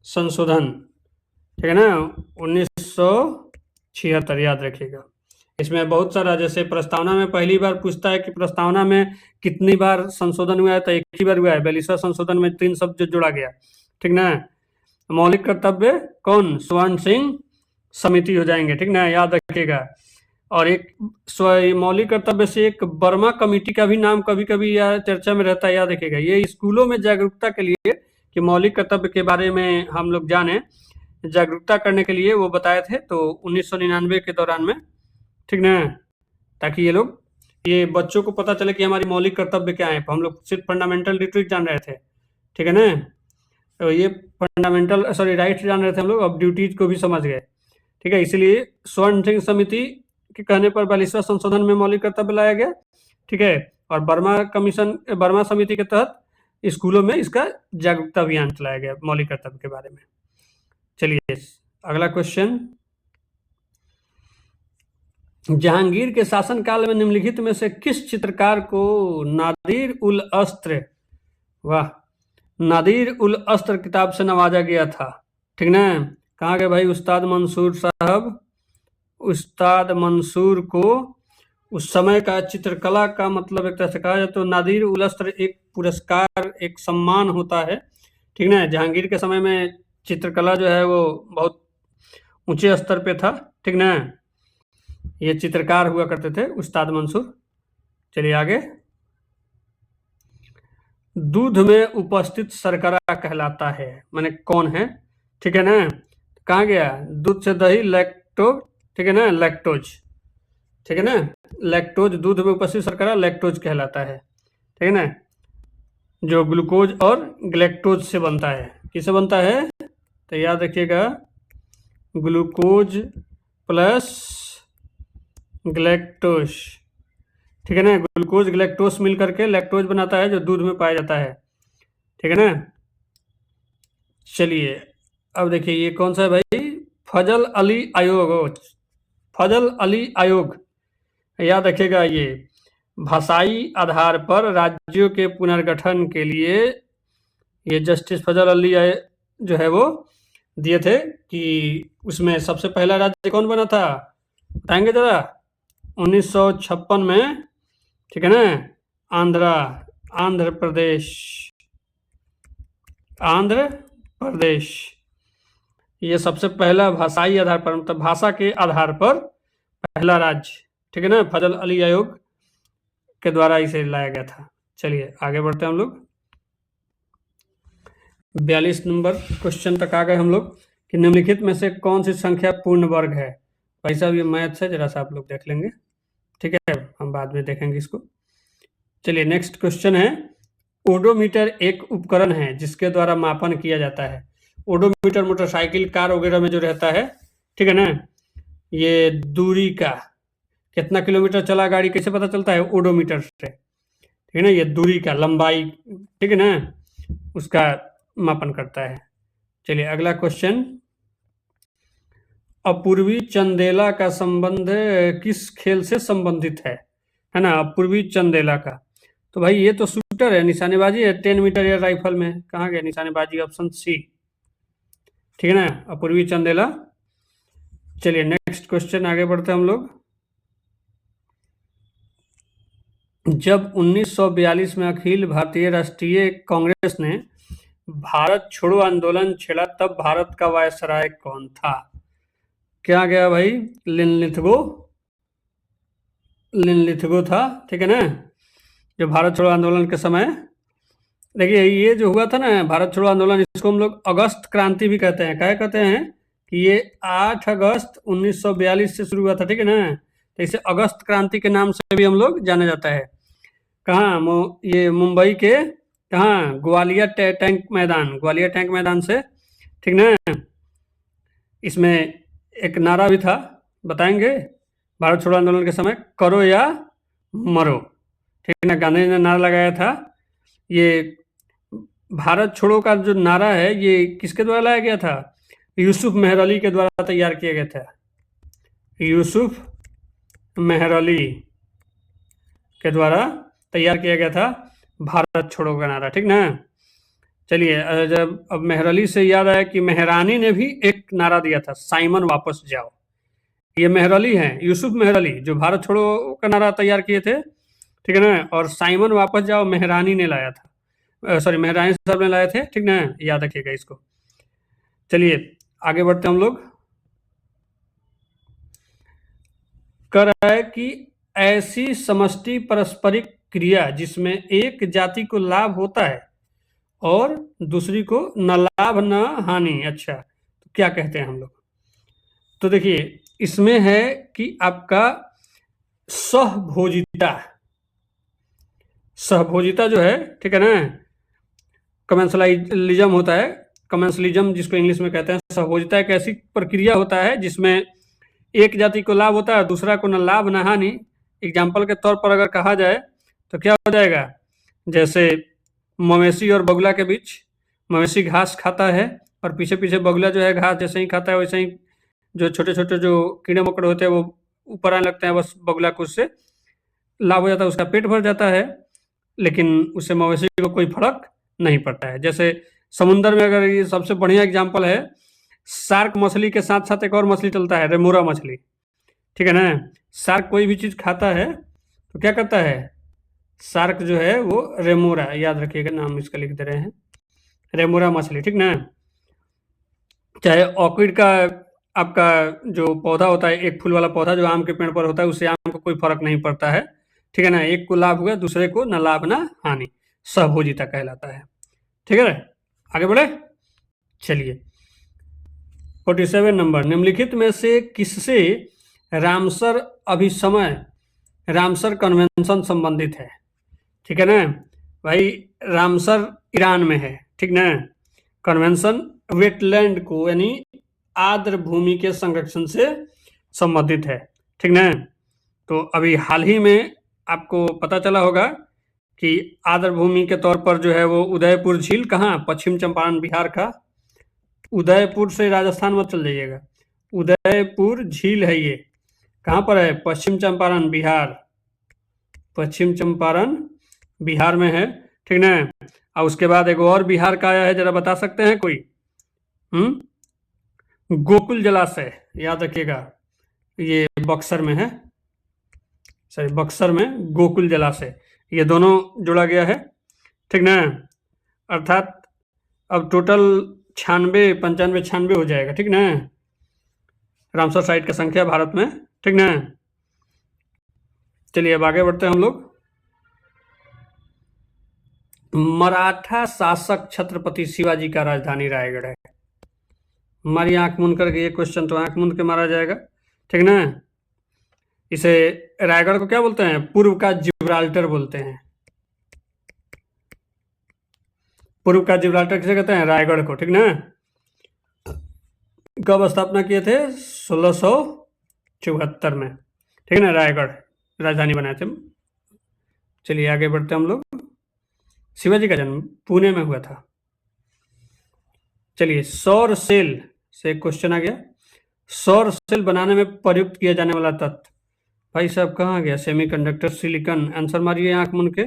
Speaker 1: संशोधन, ठीक है ना, 1976, याद रखिएगा। इसमें बहुत सारा, जैसे प्रस्तावना में पहली बार पूछता है कि प्रस्तावना में कितनी बार संशोधन हुआ है, तो एक ही बार हुआ है, 42वां संशोधन में 3 शब्द जोड़ा गया, ठीक ना। मौलिक कर्तव्य कौन, स्वर्ण सिंह समिति हो जाएंगे, ठीक ना, याद रखिएगा। और एक मौलिक कर्तव्य से एक वर्मा कमेटी का भी नाम कभी कभी या चर्चा में रहता है, याद रखिएगा। ये स्कूलों में जागरूकता के लिए कि मौलिक कर्तव्य के बारे में हम लोग जाने, जागरूकता करने के लिए वो बताए थे, तो 1999 के दौरान में, ठीक ना, ताकि ये लोग, ये बच्चों को पता चले कि हमारी मौलिक कर्तव्य क्या है। हम लोग सिर्फ फंडामेंटल ड्यूटीज जान रहे थे, ठीक है ना, तो ये फंडामेंटल राइट्स जान रहे थे हम लोग, अब ड्यूटीज को भी समझ गए, ठीक है। इसलिए स्वर्ण सिंह समिति के कहने पर 42वां संशोधन में मौलिक कर्तव्य लाया गया, ठीक है, और वर्मा समिति के तहत स्कूलों में इसका जागरूकता अभियान चलाया गया मौलिक कर्तव्य के बारे में। चलिए अगला क्वेश्चन, जहांगीर के शासनकाल में निम्नलिखित में से किस चित्रकार को नादिर उल अस्त्र, वाह, नादिर उल अस्त्र किताब से नवाजा गया था, ठीक ना। कहाँ गए भाई उस्ताद मंसूर साहब, उस्ताद मंसूर को उस समय का चित्रकला का मतलब एक तरह से कहा जाए तो नादिर उल अस्त्र एक पुरस्कार, एक सम्मान होता है, ठीक ना। जहांगीर के समय में चित्रकला जो है वो बहुत ऊंचे स्तर पे था, ठीक ना, ये चित्रकार हुआ करते थे उस्ताद मंसूर। चलिए आगे, दूध में उपस्थित शर्करा कहलाता है, माने कौन है, ठीक है ना। कहाँ गया, दूध से दही, लैक्टोज, ठीक है ना, लैक्टोज, ठीक है ना, लैक्टोज, दूध में उपस्थित शर्करा लैक्टोज कहलाता है, ठीक है ना, जो ग्लूकोज और ग्लैक्टोज से बनता है। किससे बनता है, तो याद रखिएगा, ग्लूकोज प्लस ग्लैक्टोज, ठीक है ना, ग्लूकोज ग्लैक्टोज मिल करके लैक्टोज बनाता है, जो दूध में पाया जाता है, ठीक है ना। चलिए अब देखिए ये कौन सा है भाई, फजल अली आयोग, फजल अली आयोग, याद रखिएगा, ये भाषाई आधार पर राज्यों के पुनर्गठन के लिए ये जस्टिस फजल अली जो है वो दिए थे कि उसमें सबसे पहला राज्य कौन बना था, बताएंगे जरा? 1956 में, ठीक है ना, आंध्र प्रदेश, आंध्र प्रदेश। ये सबसे पहला भाषाई आधार पर, मतलब भाषा के आधार पर पहला राज्य, ठीक है ना, फजल अली आयोग के द्वारा इसे लाया गया था। चलिए आगे बढ़ते हैं हम लोग। 42 नंबर क्वेश्चन तक आ गए हम लोग कि निम्नलिखित में से कौन सी संख्या पूर्ण वर्ग है। भाई साहब ये मैथ्स है, जरा सा आप लोग देख लेंगे, ठीक है, हम बाद में देखेंगे इसको। चलिए नेक्स्ट क्वेश्चन है, ओडोमीटर एक उपकरण है जिसके द्वारा मापन किया जाता है। ओडोमीटर मोटरसाइकिल, कार वगैरह में जो रहता है, ठीक है ना, ये दूरी का, कितना किलोमीटर चला गाड़ी कैसे पता चलता है, ओडोमीटर से, ठीक है ना, ये दूरी का, लंबाई, ठीक है ना, उसका मापन करता है। चलिए अगला क्वेश्चन, अपूर्वी चंदेला का संबंध किस खेल से संबंधित है ना, अपूर्वी चंदेला का, तो भाई ये तो शूटर है, निशानेबाजी है, 10 मीटर एयर राइफल में कहाँ गया निशानेबाजी, ऑप्शन सी, ठीक है ना, अपूर्वी चंदेला। चलिए नेक्स्ट क्वेश्चन आगे बढ़ते हैं हम लोग। जब 1942 में अखिल भारतीय राष्ट्रीय कांग्रेस ने भारत छोड़ो आंदोलन छेड़ा तब भारत का वायसराय कौन था? क्या गया भाई, लिनलिथगो था, ठीक है ना, जो भारत छोड़ो आंदोलन के समय, देखिए ये जो हुआ था ना भारत छोड़ो आंदोलन, इसको हम लोग अगस्त क्रांति भी कहते हैं। क्या कहते हैं कि ये 8 अगस्त 1942 से शुरू हुआ था, ठीक है ना, तो इसे अगस्त क्रांति के नाम से भी हम लोग जाना जाता है। कहाँ, ये मुंबई के कहाँ, ग्वालियर टैंक मैदान से, ठीक ना। इसमें एक नारा भी था, बताएंगे, भारत छोड़ो आंदोलन के समय, करो या मरो, ठीक है ना, गांधी जी ने नारा लगाया था। ये भारत छोड़ो का जो नारा है ये किसके द्वारा लाया गया था, यूसुफ मेहर अली के द्वारा तैयार किया गया था, यूसुफ मेहर अली के द्वारा तैयार किया गया था भारत छोड़ो का नारा, ठीक ना। चलिए जब अब मेहर अली से याद आया कि मेहरानी ने भी एक नारा दिया था, साइमन वापस जाओ। ये मेहर अली हैं, यूसुफ मेहर अली, जो भारत छोड़ो का नारा तैयार किए थे, ठीक है ना, और साइमन वापस जाओ मेहरानी ने लाया था, सॉरी मेहरानी साहब ने लाए थे, ठीक ना, याद रखिएगा इसको। चलिए आगे बढ़ते हम लोग। कह रहा है कि ऐसी समष्टि पारस्परिक क्रिया जिसमें एक जाति को लाभ होता है और दूसरी को न लाभ न हानि, अच्छा तो क्या कहते हैं हम लोग, तो देखिए इसमें है कि आपका सहभोजिता जो है, ठीक है ना, कमेंसलिज्म होता है, कमेंसलिज्म जिसको इंग्लिश में कहते हैं। सहभोजिता एक ऐसी प्रक्रिया होता है जिसमें एक जाति को लाभ होता है, दूसरा को न लाभ न हानि। एग्जाम्पल के तौर पर अगर कहा जाए तो क्या हो जाएगा, जैसे मवेशी और बगुला के बीच, मवेशी घास खाता है और पीछे पीछे बगुला जो है घास जैसे ही खाता है वैसे ही जो छोटे छोटे जो कीड़े मकोड़े होते हैं वो ऊपर आने लगते हैं, बस बगुला को उससे लाभ हो जाता है, उसका पेट भर जाता है, लेकिन उससे मवेशी को कोई फर्क नहीं पड़ता है। जैसे समुद्र में अगर, ये सबसे बढ़िया एग्जाम्पल है, शार्क मछली के साथ साथ एक और मछली चलता है, रेमोरा मछली, ठीक है ना। शार्क कोई भी चीज़ खाता है तो क्या करता है, शार्क जो है वो रेमोरा, याद रखिएगा नाम इसका लिख दे रहे हैं, रेमोरा मछली, ठीक ना। चाहे ऑर्किड का आपका जो पौधा होता है, एक फूल वाला पौधा जो आम के पेड़ पर होता है, उससे आम को कोई फर्क नहीं पड़ता है, ठीक है ना, एक को लाभ हुआ दूसरे को न लाभ न हानि, सहभोजिता कहलाता है, ठीक है। आगे बढ़े, चलिए 47 नंबर, निम्नलिखित में से किससे रामसर अभिसमय, रामसर कन्वेंशन संबंधित है, ठीक है ना भाई, रामसर ईरान में है, ठीक ना। कन्वेंशन वेटलैंड को यानी आर्द्र भूमि के संरक्षण से संबंधित है, ठीक ना। तो अभी हाल ही में आपको पता चला होगा कि आर्द्र भूमि के तौर पर जो है वो उदयपुर झील, कहाँ, पश्चिम चंपारण बिहार का, उदयपुर से राजस्थान मत चल जाइएगा, उदयपुर झील है, ये कहाँ पर है, पश्चिम चंपारण बिहार, पश्चिम चंपारण बिहार में है, ठीक ना। और उसके बाद एक और बिहार का आया है, जरा बता सकते हैं कोई? गोकुल जलाशय, याद रखिएगा, ये बक्सर में है, सॉरी बक्सर में गोकुल जलाशय, ये दोनों जुड़ा गया है, ठीक ना। अर्थात अब टोटल 96, 95, 96 हो जाएगा, ठीक ना, रामसर साइट की संख्या भारत में, ठीक ना। चलिए अब आगे बढ़ते हैं हम लोग। मराठा शासक छत्रपति शिवाजी का राजधानी रायगढ़ है। हमारी आंख मूंद करके ये क्वेश्चन तो आंख मूंद के मारा जाएगा, ठीक ना। इसे रायगढ़ को क्या बोलते हैं? पूर्व का जिब्राल्टर बोलते हैं। पूर्व का जिब्राल्टर किसे कहते हैं? रायगढ़ को, ठीक ना। कब स्थापना किए थे? 1674 में, ठीक है ना, रायगढ़ राजधानी बनाए थे। चलिए आगे बढ़ते हम लोग। शिवाजी का जन्म पुणे में हुआ था। चलिए सौर सेल से क्वेश्चन आ गया। सौर सेल बनाने में प्रयुक्त किया जाने वाला तत्व, भाई साहब कहाँ गया? Semiconductor, silicon. आंसर मारिए आंख मूंद के।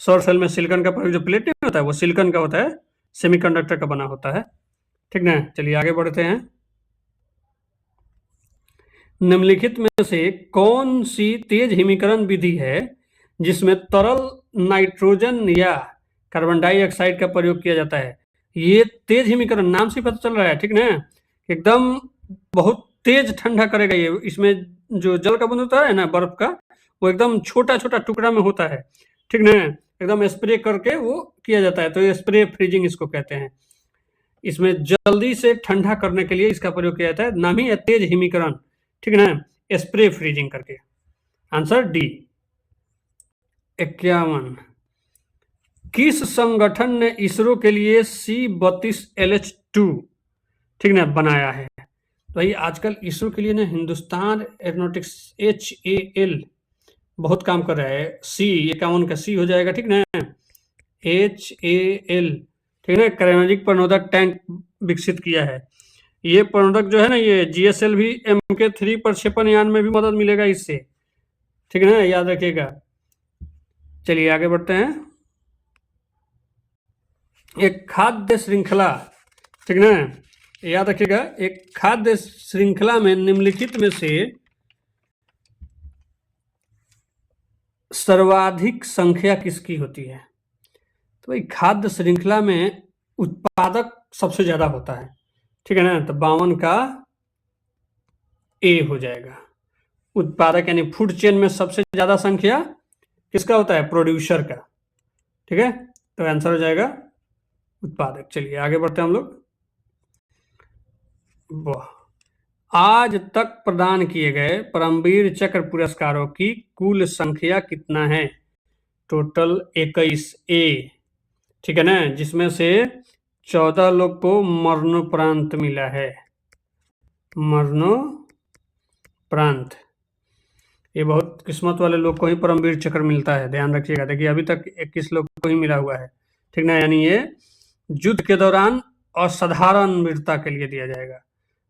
Speaker 1: सौर सेल में सिलिकॉन का प्रयोग, जो प्लेट नहीं होता है वो सिलिकॉन का होता है, सेमीकंडक्टर का बना होता है, ठीक ना। चलिए आगे बढ़ते हैं। निम्नलिखित में से कौन सी तेज हिमीकरण विधि है जिसमें तरल नाइट्रोजन या कार्बन डाइऑक्साइड का प्रयोग किया जाता है? ये तेज हिमीकरण नाम से पता चल रहा है, ठीक ना, एकदम बहुत तेज ठंडा करेगा ये। इसमें जो जल का बूंद होता है ना, बर्फ का, वो एकदम छोटा छोटा टुकड़ा में होता है, ठीक ना, एकदम स्प्रे करके वो किया जाता है, तो ये स्प्रे फ्रीजिंग इसको कहते हैं। इसमें जल्दी से ठंडा करने के लिए इसका प्रयोग किया जाता है, नाम ही है तेज हिमीकरण, ठीक है ना, स्प्रे फ्रीजिंग करके। Answer D. 51, किस संगठन ने इसरो के लिए C-32LH2, ठीक ना, बनाया है? तो भाई आजकल इसरो के लिए ना हिंदुस्तान एरोनॉटिक्स HAL बहुत काम कर रहा है। C-51 का C हो जाएगा, ठीक ना, HAL, ठीक है ना, क्रायोजेनिक प्रणोदक टैंक विकसित किया है। ये प्रणोदक जो है ना, ये GSL भी MK3 प्रक्षेपण यान में भी मदद मिलेगा इससे, ठीक है ना, याद रखिएगा। चलिए आगे बढ़ते हैं। एक खाद्य श्रृंखला, ठीक ना, याद रखिएगा, एक खाद्य श्रृंखला में निम्नलिखित में से सर्वाधिक संख्या किसकी होती है? तो भाई खाद्य श्रृंखला में उत्पादक सबसे ज्यादा होता है, ठीक है ना, तो 52 का ए हो जाएगा। उत्पादक यानी फूड चेन में सबसे ज्यादा संख्या किसका होता है? प्रोड्यूसर का, ठीक है, तो आंसर हो जाएगा उत्पादक। चलिए आगे बढ़ते हैं हम लोग। आज तक प्रदान किए गए परमवीर चक्र पुरस्कारों की कुल संख्या कितना है? टोटल 21 ए, ठीक है ना, जिसमें से 14 लोग को मरणोपरांत मिला है, मरणोपरांत। ये बहुत किस्मत वाले लोग को ही परमवीर चक्र मिलता है, ध्यान रखिएगा। देखिए अभी तक 21 लोग को ही मिला हुआ है, ठीक ना, यानी ये युद्ध के दौरान असाधारण वीरता के लिए दिया जाएगा।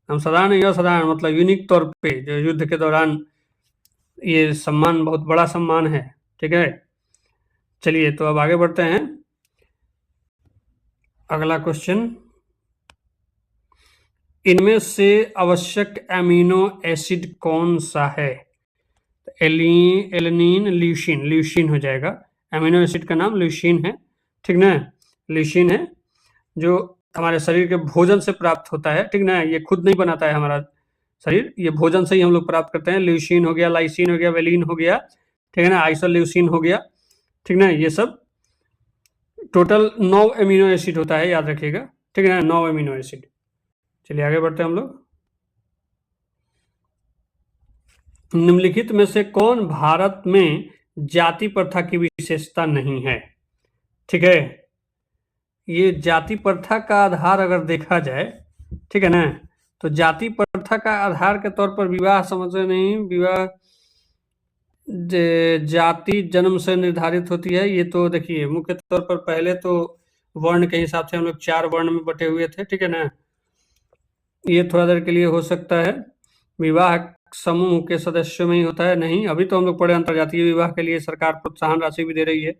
Speaker 1: हम साधारण नहीं, असाधारण मतलब यूनिक तौर पे, जो युद्ध के दौरान ये सम्मान बहुत बड़ा सम्मान है, ठीक है। चलिए तो अब आगे बढ़ते हैं। अगला क्वेश्चन, इनमें से आवश्यक एमिनो एसिड कौन सा है? एलिनीन, ल्यूसीन, ल्यूसीन हो जाएगा। एमिनो एसिड का नाम ल्यूसीन है, ठीक ना, ल्यूसीन है, जो हमारे शरीर के भोजन से प्राप्त होता है, ठीक ना, ये खुद नहीं बनाता है हमारा शरीर, ये भोजन से ही हम लोग प्राप्त करते हैं। ल्यूसीन हो गया, लाइसिन हो गया, वेलिन हो गया, ठीक है ना, आइसोल्यूसिन हो गया, ठीक ना, ये सब टोटल 9 एमिनो एसिड होता है, याद रखिएगा, ठीक है ना, 9 एमिनो एसिड। चलिए आगे बढ़ते हैं हम लोग। निम्नलिखित में से कौन भारत में जाति प्रथा की विशेषता नहीं है? ठीक है, ये जाति प्रथा का आधार अगर देखा जाए, ठीक है ना, तो जाति प्रथा का आधार के तौर पर विवाह समझ नहीं, विवाह जाति जन्म से निर्धारित होती है। ये तो देखिए मुख्य तौर पर पहले तो वर्ण के हिसाब से हम लोग 4 वर्ण में बटे हुए थे, ठीक है ना, ये थोड़ा देर के लिए हो सकता है। विवाह समूह के सदस्यों में ही होता है, नहीं, अभी तो हम लोग पढ़े अंतरजातीय विवाह के लिए सरकार प्रोत्साहन राशि भी दे रही है,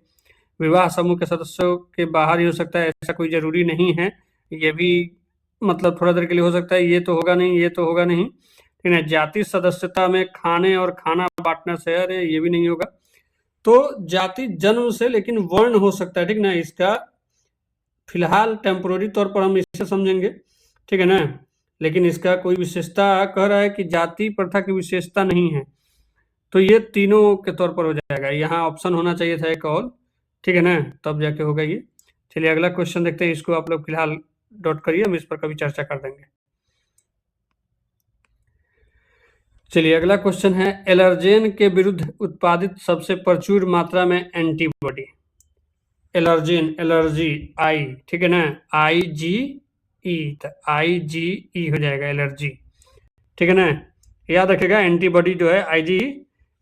Speaker 1: विवाह समूह के सदस्यों के बाहर ही हो सकता है, ऐसा कोई जरूरी नहीं है। ये भी मतलब थोड़ा देर के लिए हो सकता है, ये तो होगा नहीं, ये तो होगा नहीं। ठीक है, जाति सदस्यता में खाने और खाना बांटना से, अरे ये भी नहीं होगा। तो जाति जन्म से, लेकिन वर्ण हो सकता है, ठीक ना। इसका फिलहाल टेम्पोररी तौर पर हम इसे समझेंगे, ठीक है ना। लेकिन इसका कोई विशेषता कह रहा है कि जाति प्रथा की विशेषता नहीं है, तो ये तीनों के तौर पर हो जाएगा। यहाँ ऑप्शन होना चाहिए था एक और, ठीक है ना, तब जाके होगा ये। चलिए अगला क्वेश्चन देखते हैं, इसको आप लोग फिलहाल डॉट करिए, हम इस पर कभी चर्चा कर देंगे। चलिए अगला क्वेश्चन है, एलर्जेन के विरुद्ध उत्पादित सबसे प्रचुर मात्रा में एंटीबॉडी। एलर्जेन, एलर्जी, आई, ठीक है ना, IgE, तो IgE हो जाएगा एलर्जी, ठीक है ना। याद रखेगा एंटीबॉडी जो है IgE,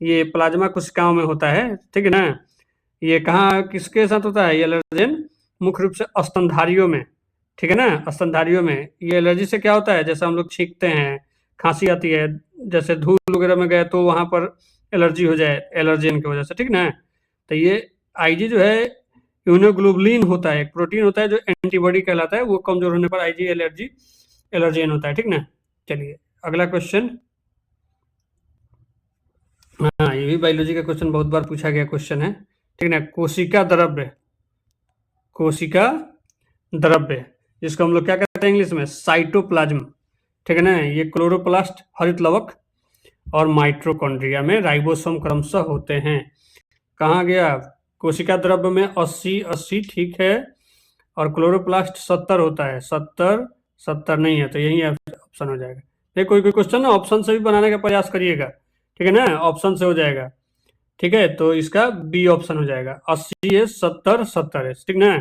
Speaker 1: ये प्लाज्मा कोशिकाओं में होता है, ठीक है ना। ये कहाँ किसके साथ होता है ये एलर्जेन? मुख्य रूप से स्तनधारियों में, ठीक है ना। स्तनधारियों में ये एलर्जी से क्या होता है, जैसे हम लोग छींकते हैं, खांसी आती है, जैसे धूल वगैरह में गए तो वहां पर एलर्जी हो जाए एलर्जेन की वजह से, ठीक ना। तो ये IG जो है इम्यूनोग्लोबुलिन होता है, एक प्रोटीन होता है जो एंटीबॉडी कहलाता है, वो कमजोर होने पर IG एलर्जेन होता है, ठीक ना। चलिए अगला क्वेश्चन, हाँ ये भी बायोलॉजी का क्वेश्चन बहुत बार पूछा गया क्वेश्चन है, ठीक ना। कोशिका द्रव्य, कोशिका द्रव्य जिसको हम लोग क्या कहते हैं इंग्लिश में, साइटोप्लाज्म, ठीक है ना। ये क्लोरोप्लास्ट, हरित लवक, और माइटोकॉन्ड्रिया में राइबोसोम क्रमशः होते हैं। कहाँ गया, कोशिका द्रव्य में 80 ठीक है, और क्लोरोप्लास्ट 70 होता है, 70 नहीं है, तो यही ऑप्शन हो जाएगा। ये कोई क्वेश्चन ना ऑप्शन से भी बनाने का प्रयास करिएगा, ठीक है ना, ऑप्शन से हो जाएगा, ठीक है। तो इसका बी ऑप्शन हो जाएगा, 80S 70S, ठीक ना।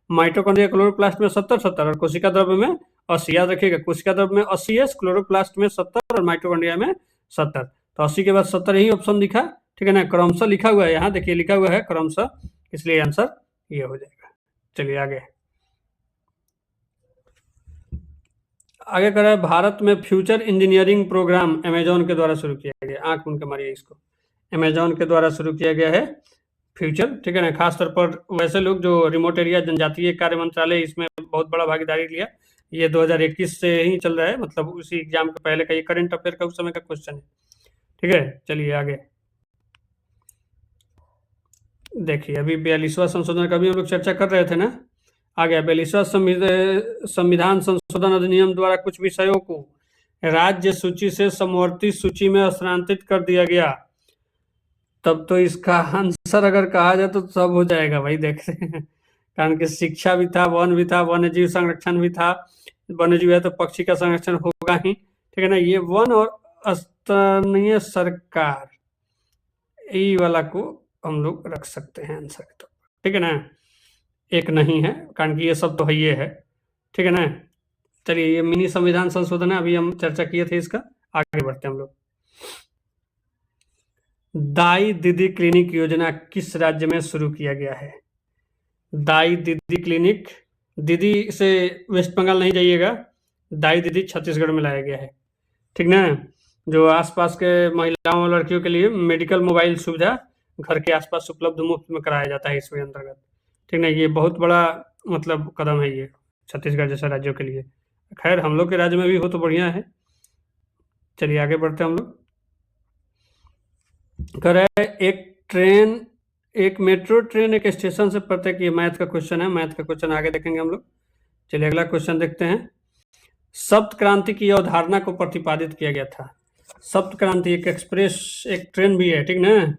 Speaker 1: माइटोकॉन्ड्रिया क्लोरोप्लास्ट में 70 और कोशिका द्रव्य में 80, याद रखिएगा, कोशिका द्रव्य में 80S, क्लोरोप्लास्ट में 70 और माइटोकॉन्ड्रिया में 70। तो 80 के बाद 70 ही ऑप्शन दिखा, ठीक है ना। क्रमशः लिखा हुआ है, यहाँ देखिए लिखा हुआ है क्रमशः, इसलिए आंसर ये हो जाएगा। चलिए आगे कर रहा है, भारत में फ्यूचर इंजीनियरिंग प्रोग्राम अमेजॉन के द्वारा शुरू किया गया। आंख उनके मारिए इसको, अमेजॉन के द्वारा शुरू किया गया है फ्यूचर, ठीक है ना। खासतौर पर वैसे लोग जो रिमोट एरिया जनजातीय कार्य मंत्रालय इसमें बहुत बड़ा भागीदारी लिया। ये 2021 से ही चल रहा है, मतलब उसी एग्जाम के पहले का, ये करंट अफेयर का उस समय का क्वेश्चन है, ठीक है। चलिए आगे देखिए, अभी 42वां संशोधन का भी हम लोग चर्चा कर रहे थे ना। आ गया 42वां संविधान संशोधन अधिनियम द्वारा कुछ विषयों को राज्य सूची से समवर्ती सूची में स्थानांतरित कर दिया गया। तब तो इसका आंसर अगर कहा जाए तो सब हो जाएगा भाई, देख रहे हैं, कारण कि शिक्षा भी था, वन भी था, वन्य जीव संरक्षण भी था, वन्य जीव है तो पक्षी का संरक्षण होगा ही, ठीक है ना। ये वन और स्थानीय सरकार, यही वाला को हम लोग रख सकते हैं आंसर के तौर पर, ठीक है ना। एक नहीं है, कारण कि ये सब तो है, ये है, ठीक है ना। चलिए ये मिनी संविधान संशोधन है, अभी हम चर्चा किए थे इसका, आगे बढ़ते हैं हम लोग। दाई दीदी क्लिनिक योजना किस राज्य में शुरू किया गया है? दाई दीदी क्लिनिक, दीदी से वेस्ट बंगाल नहीं जाइएगा, दाई दीदी छत्तीसगढ़ में लाया गया है, ठीक ना। जो आसपास के महिलाओं और लड़कियों के लिए मेडिकल मोबाइल सुविधा घर के आसपास उपलब्ध मुफ्त में कराया जाता है इसके अंतर्गत, ठीक ना। ये बहुत बड़ा मतलब कदम है ये छत्तीसगढ़ जैसे राज्यों के लिए। खैर हम लोग के राज्य में भी हो तो बढ़िया है। चलिए आगे बढ़ते हैं हम लोग। कर रहा है, एक मेट्रो ट्रेन एक स्टेशन से प्रत्येक, ये मैथ का क्वेश्चन है, मैथ का क्वेश्चन आगे देखेंगे हम लोग। चलिए अगला क्वेश्चन देखते हैं। सप्त क्रांति की अवधारणा को प्रतिपादित किया गया था। सप्त क्रांति एक एक्सप्रेस, एक ट्रेन भी है, ठीक ना,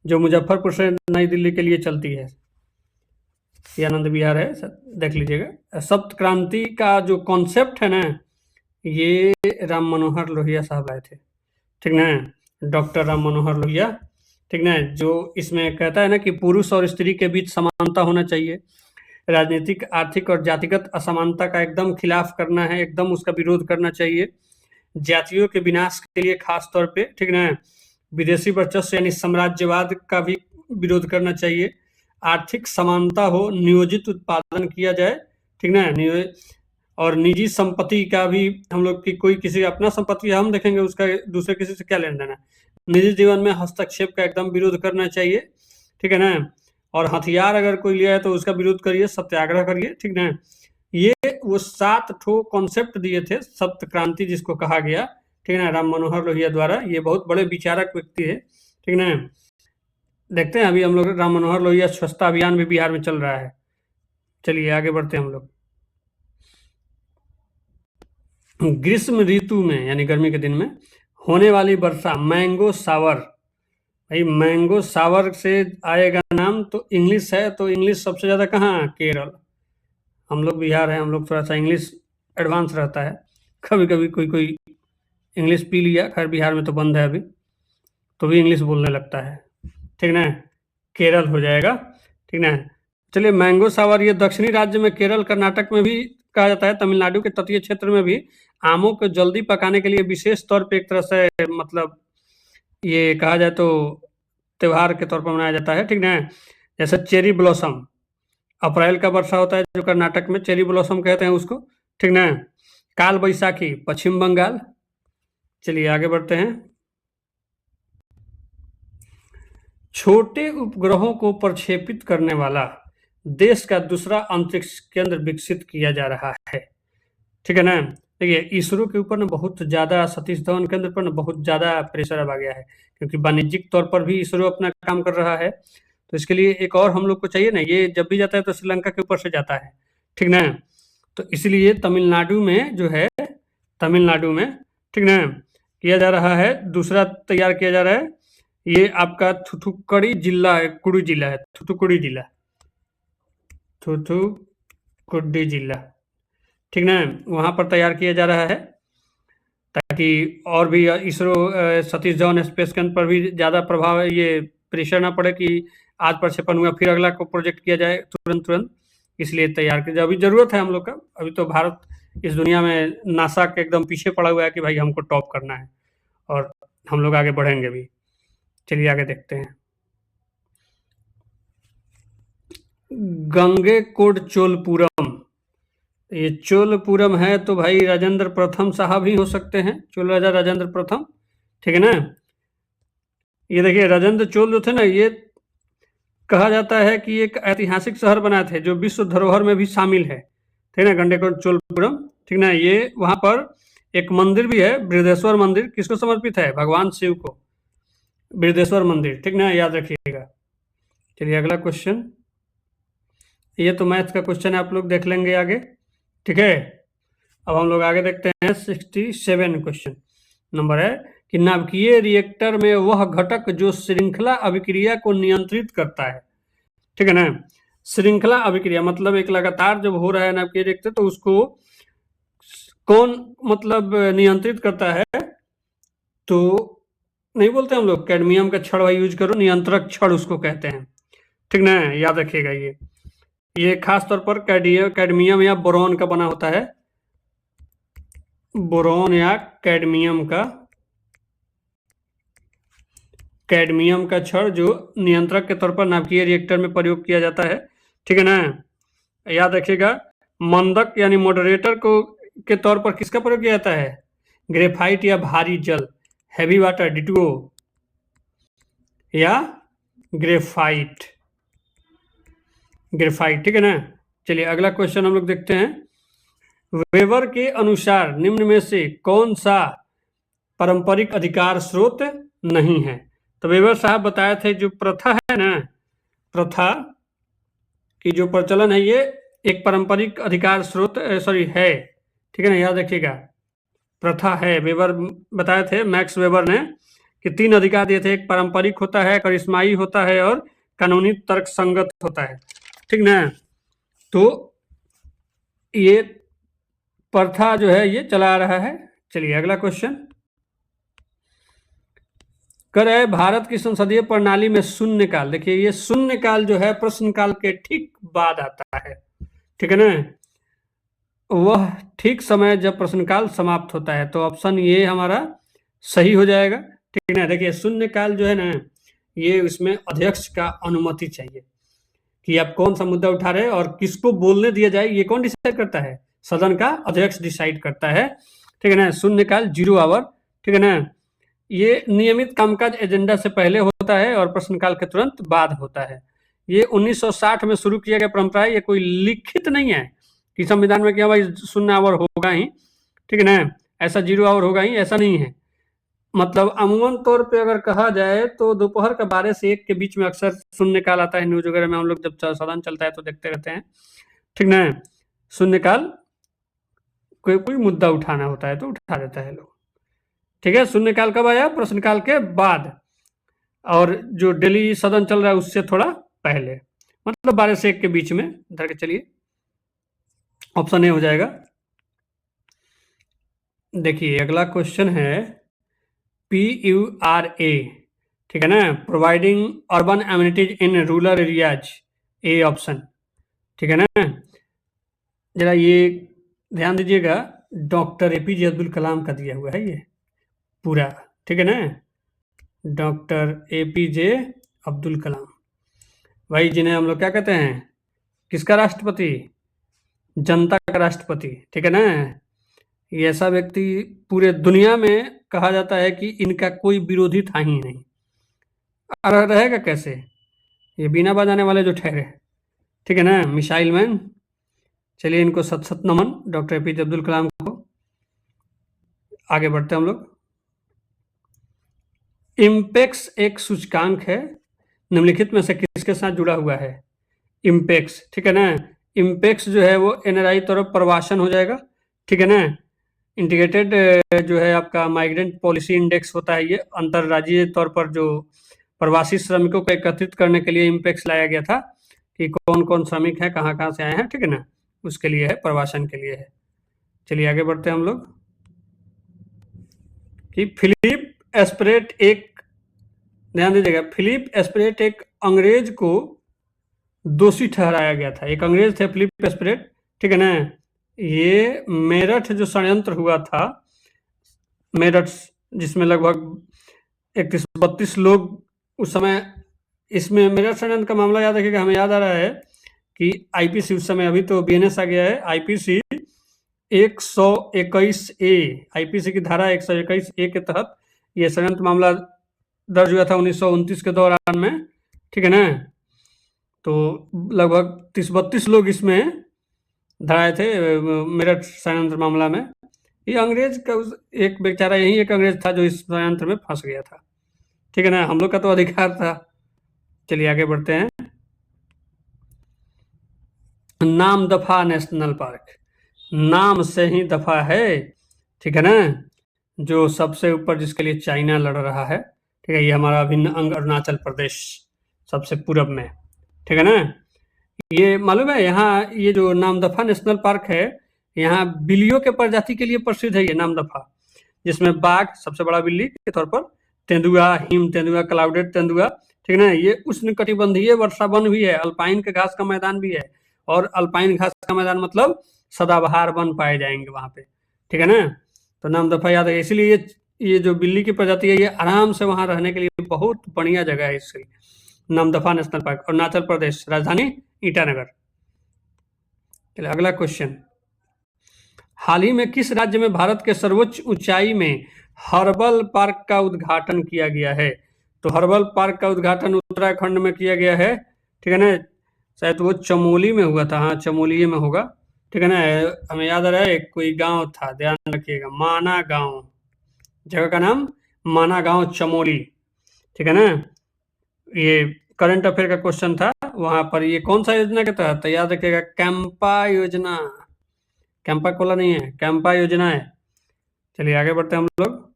Speaker 1: जो मुजफ्फरपुर से नई दिल्ली के लिए चलती है, ये आनंद विहार है, देख लीजिएगा। सप्त क्रांति का जो कॉन्सेप्ट है ना, ये राम मनोहर लोहिया साहब आए थे, ठीक ना, डॉक्टर राम मनोहर लोहिया, ठीक ना। जो इसमें कहता है ना कि पुरुष और स्त्री के बीच समानता होना चाहिए, राजनीतिक, आर्थिक और जातिगत असमानता का एकदम खिलाफ करना है, एकदम उसका विरोध करना चाहिए, जातियों के विनाश के लिए खास तौर पे, ठीक ना, विदेशी वर्चस्व यानी साम्राज्यवाद का भी विरोध करना चाहिए, आर्थिक समानता हो, नियोजित उत्पादन किया जाए, ठीक ना, और निजी संपत्ति का भी हम लोग की, कोई किसी अपना संपत्ति हम देखेंगे, उसका दूसरे किसी से क्या लेना देना, निजी जीवन में हस्तक्षेप का एकदम विरोध करना चाहिए, ठीक है ना। और हथियार अगर कोई लिया है तो उसका विरोध करिए, सत्याग्रह करिए, ठीक ना। ये वो 7 ठो कॉन्सेप्ट दिए थे, सप्त क्रांति जिसको कहा गया, ठीक है ना, राम मनोहर लोहिया द्वारा। ये बहुत बड़े विचारक व्यक्ति है, ठीक ना। देखते हैं अभी हम लोग राम मनोहर लोहिया स्वच्छता अभियान भी बिहार में चल रहा है। चलिए आगे बढ़ते हैं हम लोग। ग्रीष्म ऋतु में यानी गर्मी के दिन में होने वाली वर्षा, मैंगो सावर। भाई मैंगो सावर से आएगा नाम, तो इंग्लिश है, तो इंग्लिश सबसे ज़्यादा कहाँ? केरल। हम लोग बिहार है, हम लोग थोड़ा सा इंग्लिश एडवांस रहता है, कभी कभी कोई इंग्लिश पी लिया, खैर बिहार में तो बंद है अभी, तो भी इंग्लिश बोलने लगता है, ठीक ना। केरल हो जाएगा, ठीक ना। चलिए मैंगो सावर ये दक्षिणी राज्य में केरल कर्नाटक में भी कहा जाता है, तमिलनाडु के तटीय क्षेत्र में भी आमों को जल्दी पकाने के लिए विशेष तौर पे एक तरह से मतलब ये कहा जाए तो त्योहार के तौर पर मनाया जाता है, ठीक ना। जैसे चेरी ब्लॉसम, अप्रैल का वर्षा होता है जो कर्नाटक में चेरी ब्लॉसम कहते हैं उसको, ठीक ना। काल बैसाखी पश्चिम बंगाल। चलिए आगे बढ़ते हैं। छोटे उपग्रहों को प्रक्षेपित करने वाला देश का दूसरा अंतरिक्ष केंद्र विकसित किया जा रहा है, ठीक है ना। देखिए इसरो के ऊपर ना बहुत ज़्यादा, सतीश धवन केंद्र पर ना बहुत ज़्यादा प्रेशर अब आ गया है, क्योंकि वाणिज्यिक तौर पर भी इसरो अपना काम कर रहा है, तो इसके लिए एक और हम लोग को चाहिए ना। ये जब भी जाता है तो श्रीलंका के ऊपर से जाता है, ठीक ना। तो इसलिए तमिलनाडु में जो है, तमिलनाडु में, ठीक ना, किया जा रहा है, दूसरा तैयार किया जा रहा है। ये आपका थुथुक्कड़ी जिला है, कुड़ी जिला है, थुथुक्कुड़ी जिला, थुथुक्कुडी जिला, ठीक ना, वहाँ पर तैयार किया जा रहा है, ताकि और भी इसरो सतीश धवन स्पेस केंद्र पर भी ज़्यादा प्रभाव, ये प्रेशर ना पड़े कि आज प्रक्षेपण हुआ फिर अगला को प्रोजेक्ट किया जाए तुरंत, इसलिए तैयार किया जाए। अभी ज़रूरत है हम लोग का, अभी तो भारत इस दुनिया में नासा के एकदम पीछे पड़ा हुआ है कि भाई हमको टॉप करना है, और हम लोग आगे बढ़ेंगे भी। चलिए आगे देखते हैं। गंगेकोंड चोलपुरम, ये चोलपुरम है तो भाई राजेंद्र प्रथम साहब ही हो सकते हैं, चोल राजा राजेंद्र प्रथम, ठीक है ना। ये देखिए राजेंद्र चोल जो थे ना, ये कहा जाता है कि एक ऐतिहासिक शहर बनाए थे जो विश्व धरोहर में भी शामिल है, ठीक है ना, गंगेकोंड चोलपुरम, ठीक ना। ये वहाँ पर एक मंदिर भी है, बृहदेश्वर मंदिर, किसको समर्पित है? भगवान शिव को, बृहदेश्वर मंदिर, ठीक ना, याद रखिएगा। चलिए अगला क्वेश्चन, ये तो मैथ का क्वेश्चन है, आप लोग देख लेंगे आगे, ठीक है। अब हम लोग आगे देखते हैं 67 क्वेश्चन नंबर है कि नाभिकीय रिएक्टर में वह घटक जो श्रृंखला अभिक्रिया को नियंत्रित करता है, ठीक है ना। श्रृंखला अभिक्रिया मतलब एक लगातार जब हो रहा है नाभिकीय रिएक्टर, तो उसको कौन मतलब नियंत्रित करता है? तो नहीं बोलते हम लोग कैडमियम का छड़ भाई यूज करो, नियंत्रक छड़ उसको कहते हैं, ठीक ना, याद रखिएगा। ये खास तौर पर कैडमियम या बोरॉन का बना होता है, बोरॉन या कैडमियम का छड़ जो नियंत्रक के तौर पर नाभिकीय रिएक्टर में प्रयोग किया जाता है, ठीक है ना, याद रखिएगा। मंदक यानी मॉडरेटर को के तौर पर किसका प्रयोग किया जाता है? ग्रेफाइट या भारी जल, हैवी वाटर D2O या ग्रेफाइट, ठीक है ना। चलिए अगला क्वेश्चन हम लोग देखते हैं। वेबर के अनुसार निम्न में से कौन सा पारंपरिक अधिकार स्रोत नहीं है? तो वेबर साहब बताए थे जो प्रथा है ना, प्रथा की जो प्रचलन है, ये एक पारंपरिक अधिकार स्रोत है, ठीक है ना, याद रखिएगा, प्रथा है। वेबर बताए थे, मैक्स वेबर ने, कि 3 अधिकार दिए थे, एक पारंपरिक होता है, करिश्माई होता है और कानूनी तर्क संगत होता है, ठीक ना। तो ये प्रथा जो है ये चला रहा है। चलिए अगला क्वेश्चन कर रहे हैं, भारत की संसदीय प्रणाली में शून्यकाल, देखिए ये शून्यकाल जो है प्रश्नकाल के ठीक बाद आता है, ठीक है ना, वह ठीक समय जब प्रश्नकाल समाप्त होता है, तो ऑप्शन ये हमारा सही हो जाएगा, ठीक है ना। देखिए शून्यकाल जो है ना, ये उसमें अध्यक्ष का अनुमति चाहिए कि आप कौन सा मुद्दा उठा रहे हैं और किसको बोलने दिया जाए, ये कौन डिसाइड करता है? सदन का अध्यक्ष डिसाइड करता है, ठीक है ना। शून्यकाल 0 आवर, ठीक है ना, ये नियमित कामकाज एजेंडा से पहले होता है और प्रश्नकाल के तुरंत बाद होता है। ये 1960 में शुरू किया गया परंपरा है। ये कोई लिखित नहीं है कि संविधान में क्या भाई 0 आवर होगा ही, ठीक है ना, ऐसा 0 आवर होगा ही, ऐसा नहीं है। मतलब अमूमन तौर पे अगर कहा जाए तो दोपहर का 12 से 1 के बीच में अक्सर शून्यकाल आता है। न्यूज वगैरह में हम लोग जब सदन चलता है तो देखते रहते हैं, ठीक ना। शून्यकाल कोई कोई मुद्दा उठाना होता है तो उठा देता है लोग, ठीक है। शून्यकाल कब आया? प्रश्नकाल के बाद, और जो डेली सदन चल रहा है उससे थोड़ा पहले, मतलब 12 से 1 के बीच में धर के चलिए। ऑप्शन ए हो जाएगा। देखिए अगला क्वेश्चन है PURA, ठीक है ना, providing urban amenities in rural areas, A option, ठीक है ना। जरा ये ध्यान दीजिएगा, डॉक्टर APJ अब्दुल कलाम का दिया हुआ है ये पूरा, ठीक है ना। डॉक्टर APJ अब्दुल कलाम, भाई जिन्हें हम लोग क्या कहते हैं, किसका राष्ट्रपति? जनता का राष्ट्रपति, ठीक है ना। ये ऐसा व्यक्ति पूरे दुनिया में कहा जाता है कि इनका कोई विरोधी था ही नहीं। और रहेगा कैसे? ये बिना बजाने वाले जो ठहरे, ठीक है ना, मिसाइल मैन। चलिए इनको सत सत नमन, डॉक्टर APJ अब्दुल कलाम को। आगे बढ़ते हैं हम लोग। इम्पेक्स एक सूचकांक है, निम्नलिखित में से किसके साथ जुड़ा हुआ है? इम्पेक्स, ठीक है ना। इम्पेक्स जो है वो NRI तरफ प्रवासन हो जाएगा, ठीक है ना। इंटीग्रेटेड जो है आपका माइग्रेंट पॉलिसी इंडेक्स होता है। ये अंतर्राज्यीय तौर पर जो प्रवासी श्रमिकों को एकत्रित करने के लिए इम्पेक्स लाया गया था कि कौन कौन श्रमिक है, कहाँ कहाँ से आए हैं, ठीक है ना, उसके लिए है, प्रवासन के लिए है। चलिए आगे बढ़ते हैं हम लोग कि फिलिप एस्परेट एक, ध्यान दीजिएगा, फिलिप एस्परेट एक अंग्रेज को दोषी ठहराया गया था। एक अंग्रेज थे फिलिप एस्परेट, ठीक है ना। ये मेरठ जो षड्यंत्र हुआ था, मेरठ, जिसमें लगभग 31-32 लोग उस समय, इसमें मेरठ षड्यंत्र का मामला याद रखिएगा। हमें याद आ रहा है कि IPC उस समय, अभी तो BNS आ गया है, IPC 121A, IPC की धारा 121A के तहत ये षड्यंत्र मामला दर्ज हुआ था 1929 के दौरान में, ठीक है ना। तो लगभग 30-32 लोग इसमें धराए थे मेरठ षड्यंत्र मामला में। ये अंग्रेज का एक बेचारा, यही एक अंग्रेज था जो इस षड्यंत्र में फंस गया था, ठीक है ना। हम लोग का तो अधिकार था। चलिए आगे बढ़ते हैं। नामदफा नेशनल पार्क, नाम से ही दफा है, ठीक है ना, जो सबसे ऊपर जिसके लिए चाइना लड़ रहा है, ठीक है। ये हमारा अभिन्न अंग अरुणाचल प्रदेश सबसे पूरब में, ठीक है ना। ये मालूम है, यहाँ ये जो नामदफा नेशनल पार्क है, यहाँ बिल्लियों के प्रजाति के लिए प्रसिद्ध है ये नामदफा, जिसमें बाघ सबसे बड़ा बिल्ली के तौर पर, तेंदुआ, हिम तेंदुआ, क्लाउडेड तेंदुआ, ठीक है ना। ये उष्णकटिबंधीय वर्षा वन भी है, अल्पाइन के घास का मैदान भी है, और अल्पाइन घास का मैदान मतलब सदाबहार वन पाए जाएंगे वहां पे, ठीक है ना। तो नामदफा याद है, इसीलिए ये जो बिल्ली की प्रजाति है ये आराम से वहां रहने के लिए बहुत बढ़िया जगह है। इसलिए नामदफा नेशनल पार्क, अरुणाचल प्रदेश, राजधानी ईटानगर। चलिए अगला क्वेश्चन, हाल ही में किस राज्य में भारत के सर्वोच्च ऊंचाई में हर्बल पार्क का उद्घाटन किया गया है? तो हर्बल पार्क का उद्घाटन उत्तराखंड में किया गया है, ठीक है ना। शायद वो चमोली में हुआ था, हाँ चमोली में होगा, ठीक है ना। हमें याद आ रहा है कोई गांव था, ध्यान रखिएगा, माना गांव, जगह का नाम माना गांव, चमोली, ठीक है ना। ये करंट अफेयर का क्वेश्चन था वहां पर। ये कौन सा योजना के तहत? याद रखिएगा, कैंपा योजना, कैंपा कोला नहीं है, कैंपा योजना है। चलिए आगे बढ़ते हैं हम लोग।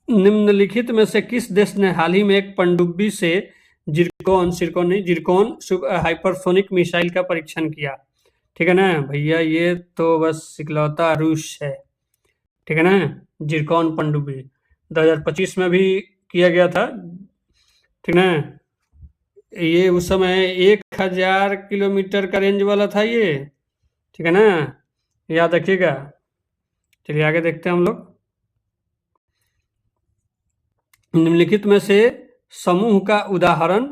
Speaker 1: निम्नलिखित में से किस देश ने हाल ही में एक पनडुब्बी से जिरकॉन हाइपरसोनिक मिसाइल का परीक्षण किया? ठीक है ना भैया, ये तो बस इकलौता रूस है, ठीक है ना। जिरकॉन पनडुब्बी 2025 में भी किया गया था, ठीक ना। ये उस समय 1000 किलोमीटर का रेंज वाला था ये, ठीक है ना, याद रखिएगा। चलिए आगे देखते हैं हम लोग। निम्नलिखित में से समूह का उदाहरण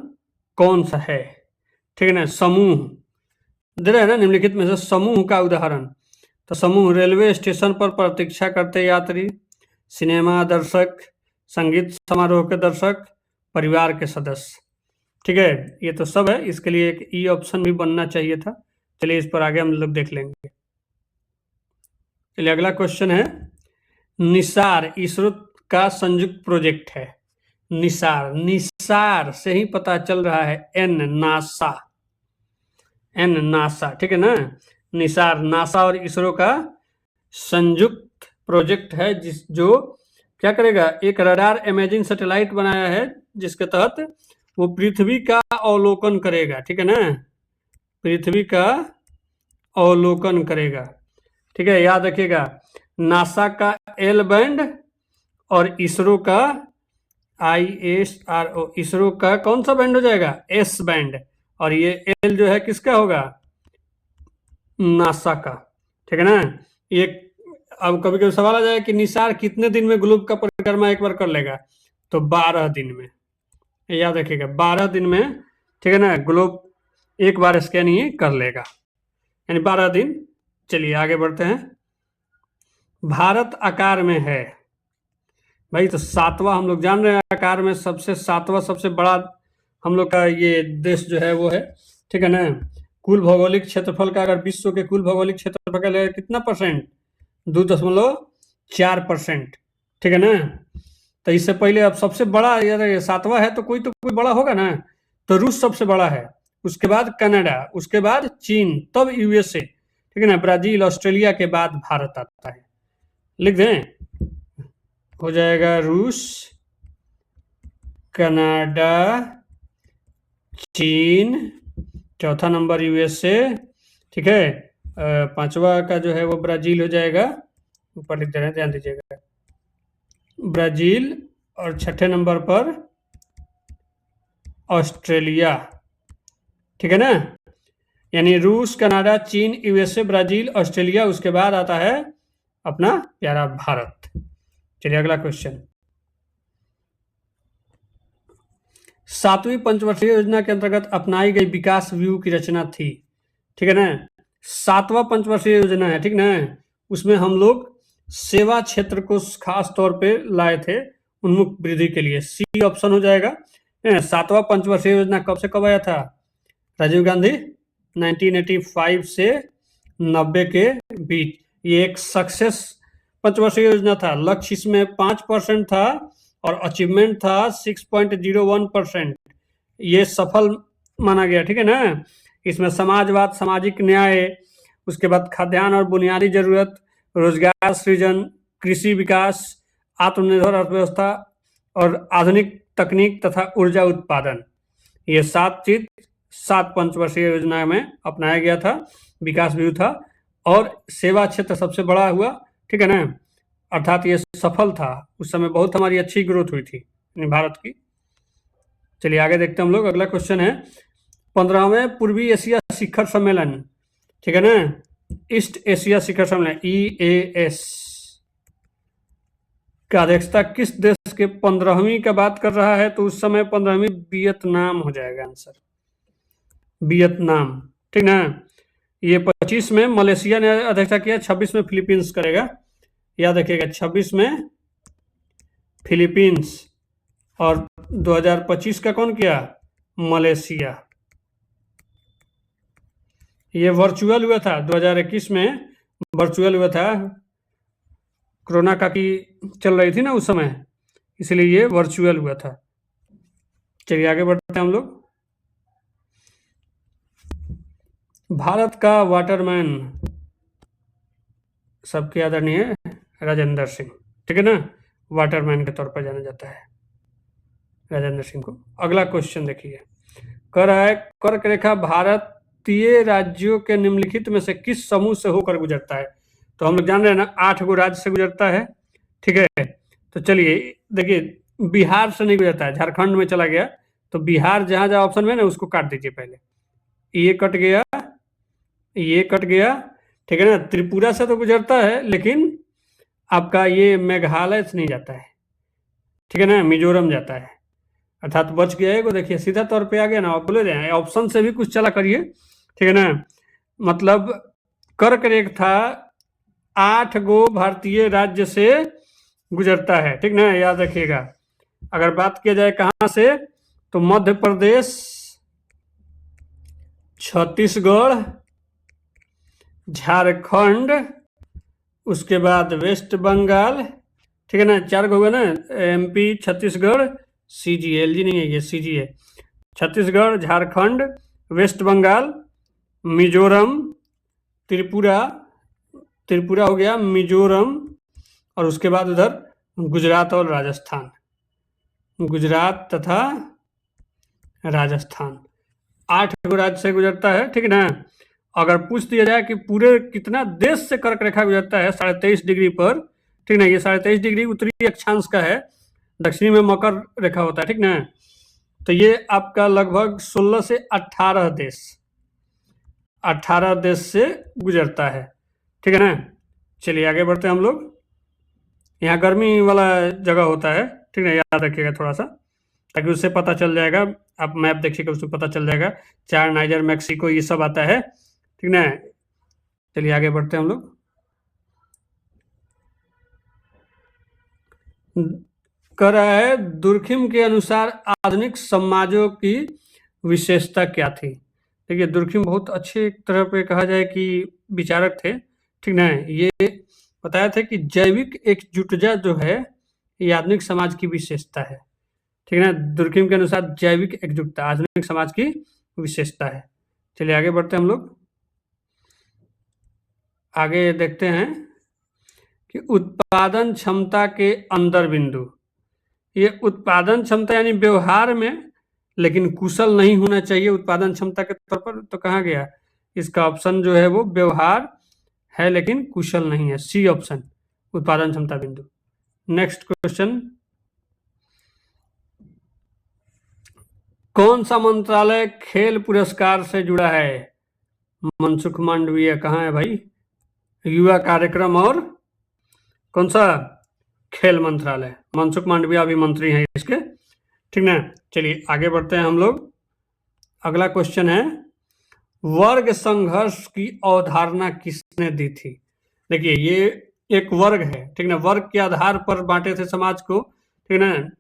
Speaker 1: कौन सा है? ठीक है ना, समूह दे रहे हैं ना, निम्नलिखित में से समूह का उदाहरण। तो समूह, रेलवे स्टेशन पर प्रतीक्षा करते यात्री, सिनेमा दर्शक, संगीत समारोह के दर्शक, परिवार के सदस्य। ठीक है, ये तो सब है, इसके लिए एक ई ऑप्शन भी बनना चाहिए था। चलिए इस पर आगे हम लोग देख लेंगे। चलिए अगला क्वेश्चन है, निसार इसरो का संयुक्त प्रोजेक्ट है। निसार, निसार से ही पता चल रहा है, एन नासा, एन नासा, ठीक है ना। निसार नासा और इसरो का संयुक्त प्रोजेक्ट है, जो क्या करेगा, एक रडार इमेजिंग सैटेलाइट बनाया है जिसके तहत वो पृथ्वी का अवलोकन करेगा। ठीक है ना, पृथ्वी का अवलोकन करेगा। ठीक है, याद रखिएगा, नासा का एल बैंड और इसरो का ISRO, इसरो का कौन सा बैंड हो जाएगा, एस बैंड, और ये एल जो है किसका होगा, नासा का। ठीक है ना। ये अब कभी कभी सवाल आ जाए कि निसार कितने दिन में ग्लोब का परिक्रमा एक बार कर लेगा, तो 12 दिन में, याद रखिएगा 12 दिन में। ठीक है ना, ग्लोब एक बार स्कैन ही कर लेगा, यानी 12 दिन। चलिए आगे बढ़ते हैं। भारत आकार में है भाई, तो 7वां हम लोग जान रहे हैं, आकार में सबसे 7वां सबसे बड़ा हम लोग का ये देश जो है वो है। ठीक है ना, कुल भौगोलिक क्षेत्रफल का अगर विश्व के कुल भौगोलिक क्षेत्रफल का लेगा कितना परसेंट, 2.4%। ठीक है ना, तो इससे पहले अब सबसे बड़ा यार 7वां है, तो कोई बड़ा होगा ना, तो रूस सबसे बड़ा है, उसके बाद कनाडा, उसके बाद चीन, तब USA। ठीक है ना, ब्राजील ऑस्ट्रेलिया के बाद भारत आता है। लिख दें, हो जाएगा रूस, कनाडा, चीन, चौथा नंबर USA। ठीक है, 5वां का जो है वो ब्राजील हो जाएगा, ऊपर लिख दे रहे हैं, ध्यान दीजिएगा, ब्राजील, और 6ठे नंबर पर ऑस्ट्रेलिया। ठीक है ना, यानी रूस, कनाडा, चीन, USA, ब्राजील, ऑस्ट्रेलिया, उसके बाद आता है अपना प्यारा भारत। चलिए अगला क्वेश्चन, 7वीं पंचवर्षीय योजना के अंतर्गत अपनाई गई विकास व्यू की रचना थी। ठीक है ना, 7वां पंचवर्षीय योजना है, ठीक ना, उसमें हम लोग सेवा क्षेत्र को खास तौर पे लाए थे उन्मुख वृद्धि के लिए। सी ऑप्शन हो जाएगा। 7वां पंचवर्षीय योजना कब से कब आया था, राजीव गांधी 1985 से 90 के बीच। ये एक सक्सेस पंचवर्षीय योजना था। लक्ष्य इसमें 5% था और अचीवमेंट था 6.01%। ये सफल माना गया। ठीक है ना, इसमें समाजवाद, सामाजिक न्याय, उसके बाद खाद्यान्न और बुनियादी जरूरत, रोजगार सृजन, कृषि विकास, आत्मनिर्भर अर्थव्यवस्था और आधुनिक तकनीक तथा ऊर्जा उत्पादन, ये 7 चीज 7 पंचवर्षीय योजना में अपनाया गया था, विकास व्यू था। और सेवा क्षेत्र सबसे बड़ा हुआ। ठीक है ना, अर्थात ये सफल था। उस समय बहुत हमारी अच्छी ग्रोथ हुई थी भारत की। चलिए आगे देखते हैं हम लोग। अगला क्वेश्चन है, 15वें पूर्वी एशिया शिखर सम्मेलन, ठीक है ना, ईस्ट एशिया शिखर सम्मेलन EAS का अध्यक्षता किस देश के 15वीं का बात कर रहा है, तो उस समय 15वीं वियतनाम हो जाएगा आंसर, वियतनाम। ठीक ना, ये 25 में मलेशिया ने अध्यक्षता किया, 26 में फिलीपींस करेगा, याद रखिएगा 26 में फिलीपींस और 2025 का कौन किया, मलेशिया। ये वर्चुअल हुआ था, 2021 में वर्चुअल हुआ था, कोरोना का की चल रही थी ना उस समय, इसलिए ये वर्चुअल हुआ था। चलिए आगे बढ़ते हैं हम लोग। भारत का वाटरमैन सबके आदरणीय राजेंद्र सिंह, ठीक है ना, वाटरमैन के तौर पर जाना जाता है राजेंद्र सिंह को। अगला क्वेश्चन देखिए, कर रहा है, कर्क रेखा भारतीय राज्यों के निम्नलिखित में से किस समूह से होकर गुजरता है। तो हम लोग जान रहे हैं ना, 8 गो राज्य से गुजरता है। ठीक है, तो चलिए देखिए, बिहार से नहीं गुजरता है, झारखंड में चला गया, तो बिहार जहां जहां ऑप्शन में ना उसको काट दीजिए पहले, ये कट गया, ये कट गया। ठीक है ना, त्रिपुरा से तो गुजरता है, लेकिन आपका ये मेघालय से नहीं जाता है। ठीक है ना, मिजोरम जाता है, अर्थात बच गया है। देखिए सीधा तौर पे आ गया ना, आप बोले रहे ऑप्शन से भी कुछ चला करिए। ठीक है ना, मतलब कर्क रेखा 8 गो भारतीय राज्य से गुजरता है। ठीक ना, याद रखिएगा, अगर बात किया जाए कहाँ से, तो मध्य प्रदेश, छत्तीसगढ़, झारखंड, उसके बाद वेस्ट बंगाल, ठीक है ना, 4 होगा ना, MP, छत्तीसगढ़, CG, LG नहीं है, ये CG है, छत्तीसगढ़, झारखंड, वेस्ट बंगाल, मिजोरम, त्रिपुरा, त्रिपुरा हो गया, मिजोरम, और उसके बाद उधर गुजरात और राजस्थान, गुजरात तथा राजस्थान, 8 राज्य से गुजरता है, ठीक है ना। अगर पूछ दिया जाए कि पूरे कितना देश से कर्क रेखा गुजरता है 23.5 डिग्री पर, ठीक ना, ये 23.5 डिग्री उत्तरी अक्षांश का है, दक्षिणी में मकर रेखा होता है, ठीक ना। तो ये आपका लगभग 16 से 18 देश, 18 देश से गुजरता है, ठीक है ना। चलिए आगे बढ़ते हैं हम लोग। यहाँ गर्मी वाला जगह होता है, ठीक ना, याद रखिएगा थोड़ा सा, ताकि उससे पता चल जाएगा, आप मैप देखिएगा उससे पता चल जाएगा, चार, नाइजर, मैक्सिको, ये सब आता है, ठीक ना। चलिए आगे बढ़ते हैं हम लोग। कह रहा है दुर्खिम के अनुसार आधुनिक समाजों की विशेषता क्या थी। देखिए दुर्खिम बहुत अच्छे तरह पे कहा जाए कि विचारक थे, ठीक ना। ये बताया था कि जैविक एकजुटता जो है ये आधुनिक समाज की विशेषता है, ठीक है ना। दुर्खिम के अनुसार जैविक एकजुटता आधुनिक समाज की विशेषता है। चलिए आगे बढ़ते हैं हम लोग। आगे देखते हैं कि उत्पादन क्षमता के अंदर बिंदु, ये उत्पादन क्षमता यानी व्यवहार में लेकिन कुशल नहीं होना चाहिए उत्पादन क्षमता के तौर पर, तो कहाँ गया इसका ऑप्शन जो है वो व्यवहार है लेकिन कुशल नहीं है, सी ऑप्शन, उत्पादन क्षमता बिंदु। नेक्स्ट क्वेश्चन, कौन सा मंत्रालय खेल पुरस्कार से जुड़ा है। मनसुख मांडविया कहाँ है भाई, युवा कार्यक्रम और कौन सा, खेल मंत्रालय, मनसुख मांडविया अभी मंत्री हैं इसके, ठीक ना। चलिए आगे बढ़ते हैं हम लोग। अगला क्वेश्चन है वर्ग संघर्ष की अवधारणा किसने दी थी। देखिए ये एक वर्ग है, ठीक ना, वर्ग के आधार पर बांटे थे समाज को, ठीक ना।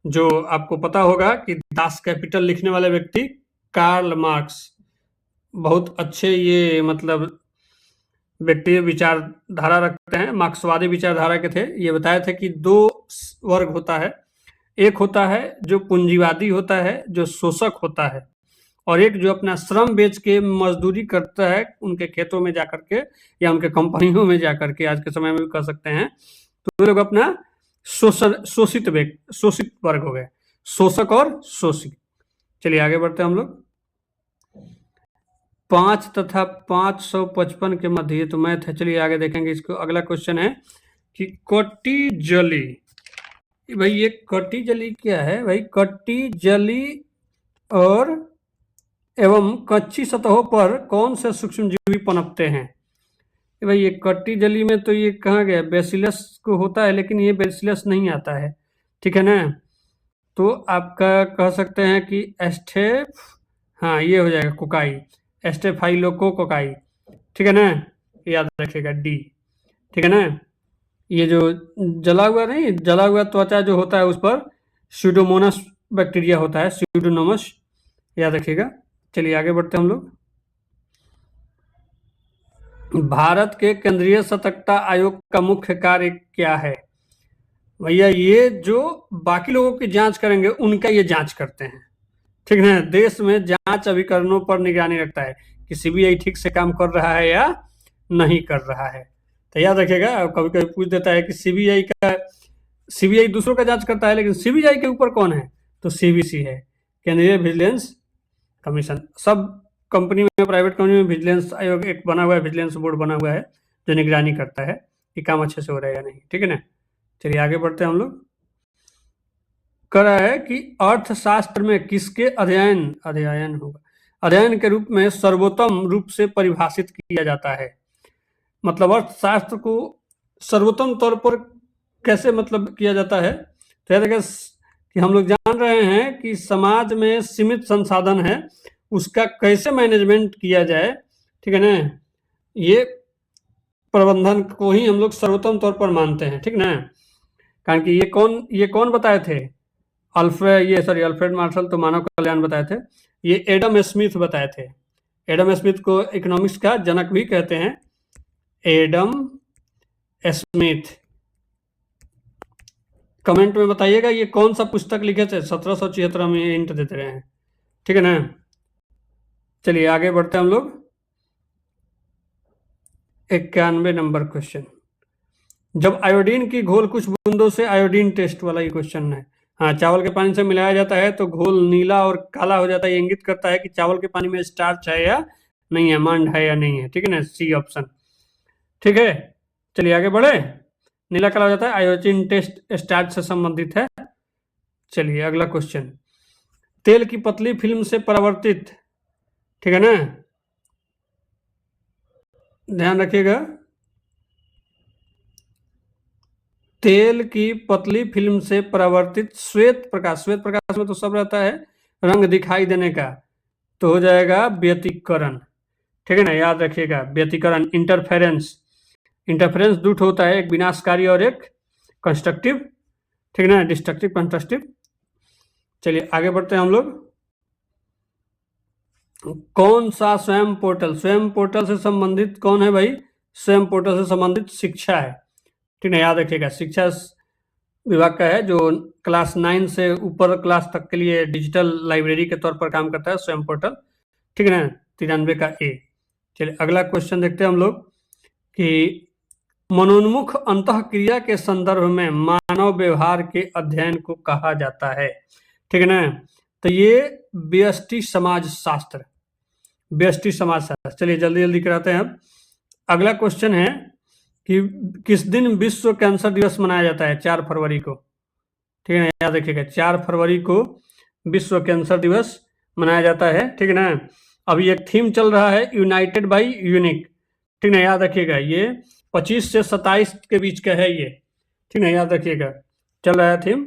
Speaker 1: जो आपको पता होगा कि दास कैपिटल लिखने वाले व्यक्ति कार्ल मार्क्स, बहुत अच्छे ये मतलब व्यक्ति विचारधारा रखते हैं, मार्क्सवादी विचारधारा के थे। ये बताया था कि 2 वर्ग होता है, एक होता है जो पूंजीवादी होता है, जो शोषक होता है, और एक जो अपना श्रम बेच के मजदूरी करता है उनके खेतों में जाकर के या उनके कंपनियों में जाकर के, आज के समय में भी कर सकते हैं, तो वो लोग अपना शोषित वर्ग हो गए, शोषक और शोषित। चलिए आगे बढ़ते हैं हम लोग। 5 तथा 555 के मध्य, ये तो मैथ है, चलिए आगे देखेंगे इसको। अगला क्वेश्चन है कि कटी जली, भाई ये कटी जली क्या है भाई, कटी जली और एवं कच्ची सतहों पर कौन से सूक्ष्मजीवी पनपते हैं। भाई ये कट्टी जली में तो ये कहाँ गया, बेसिलस को होता है, लेकिन ये बेसिलस नहीं आता है, ठीक है ना। तो आपका कह सकते हैं कि एस्टेफ, हाँ ये हो जाएगा कोकाई, एस्टेफाइलोको कोकाई, ठीक है ना, याद रखिएगा डी, ठीक है ना। ये जो जला हुआ नहीं, जला हुआ त्वचा जो होता है उस पर स्यूडोमोनास बैक्टीरिया होता है, स्यूडोमोनास, याद रखिएगा। चलिए आगे बढ़ते हैं हम लोग। भारत के केंद्रीय सतर्कता आयोग का मुख्य कार्य क्या है। भैया ये जो बाकी लोगों की जांच करेंगे उनका ये जांच करते हैं, ठीक है। देश में जांच अभिकरणों पर निगरानी रखता है कि CBI ठीक से काम कर रहा है या नहीं कर रहा है। तो याद रखिएगा, कभी कभी पूछ देता है कि CBI दूसरों का जांच करता है, लेकिन CBI के ऊपर कौन है, तो CVC है, केंद्रीय विजिलेंस कमीशन। सब कंपनी में, प्राइवेट कंपनी में विजिलेंस आयोग एक बना हुआ है, विजिलेंस बोर्ड बना हुआ है जो निगरानी करता है कि काम अच्छे से हो रहा है या नहीं, ठीक है ना। चलिए आगे बढ़ते हैं हम लोग। कह रहा है कि अर्थशास्त्र में किसके अध्ययन के रूप में सर्वोत्तम रूप से परिभाषित किया जाता है। मतलब अर्थशास्त्र को सर्वोत्तम तौर पर कैसे मतलब किया जाता है, तो याद रखिए कि हम लोग जान रहे हैं कि समाज में सीमित संसाधन है, उसका कैसे मैनेजमेंट किया जाए, ठीक है ना। ये प्रबंधन को ही हम लोग सर्वोत्तम तौर पर मानते हैं, ठीक ना। कारण कि ये कौन बताए थे, अल्फ्रेड मार्शल तो मानव कल्याण बताए थे। ये एडम स्मिथ बताए थे। एडम स्मिथ को इकोनॉमिक्स का जनक भी कहते हैं, एडम स्मिथ। कमेंट में बताइएगा ये कौन सा पुस्तक लिखे थे 1776 में, हिंट देते रहे हैं, ठीक है ना। चलिए आगे बढ़ते हैं हम लोग। 91 नंबर क्वेश्चन, जब आयोडीन की घोल कुछ बूंदों से, आयोडीन टेस्ट वाला ये क्वेश्चन है। हाँ, चावल के पानी से मिलाया जाता है तो घोल नीला और काला हो जाता है, ये इंगित करता है कि चावल के पानी में स्टार्च है या नहीं है, मांड है या नहीं है, ठीक है ना, सी ऑप्शन, ठीक है। चलिए आगे बढ़े। नीला काला हो जाता है, आयोडीन टेस्ट स्टार्च से संबंधित है। चलिए अगला क्वेश्चन, तेल की पतली फिल्म से परावर्तित, ठीक है ना, ध्यान रखिएगा, तेल की पतली फिल्म से परावर्तित श्वेत प्रकाश में तो सब रहता है रंग दिखाई देने का, तो हो जाएगा व्यतिकरण, ठीक है ना, याद रखिएगा व्यतिकरण, इंटरफेरेंस। इंटरफेरेंस दुट होता है, एक विनाशकारी और एक कंस्ट्रक्टिव, ठीक है ना, डिस्ट्रक्टिव कंस्ट्रक्टिव। चलिए आगे बढ़ते हैं हम लोग। कौन सा स्वयं पोर्टल से संबंधित कौन है भाई, स्वयं पोर्टल से संबंधित शिक्षा है, ठीक है, याद रखिएगा शिक्षा विभाग का है, जो क्लास 9 से ऊपर क्लास तक के लिए डिजिटल लाइब्रेरी के तौर पर काम करता है स्वयं पोर्टल, ठीक है ना, 93 का ए। चलिए अगला क्वेश्चन देखते हैं हम लोग कि मनोन्मुख अंतःक्रिया के संदर्भ में मानव व्यवहार के अध्ययन को कहा जाता है, ठीक है ना, तो ये व्यष्टि समाज शास्त्र, व्यष्टि समाज शास्त्र। चलिए जल्दी जल्दी कराते हैं। अब अगला क्वेश्चन है कि किस दिन विश्व कैंसर दिवस मनाया जाता है, 4 फरवरी को, ठीक है ना, याद रखिएगा 4 फरवरी को विश्व कैंसर दिवस मनाया जाता है, ठीक है ना। अभी एक थीम चल रहा है यूनाइटेड बाई यूनिक, ठीक है ना, याद रखिएगा ये 25 से 27 के बीच का है ये, ठीक है, याद रखिएगा चल रहा है थीम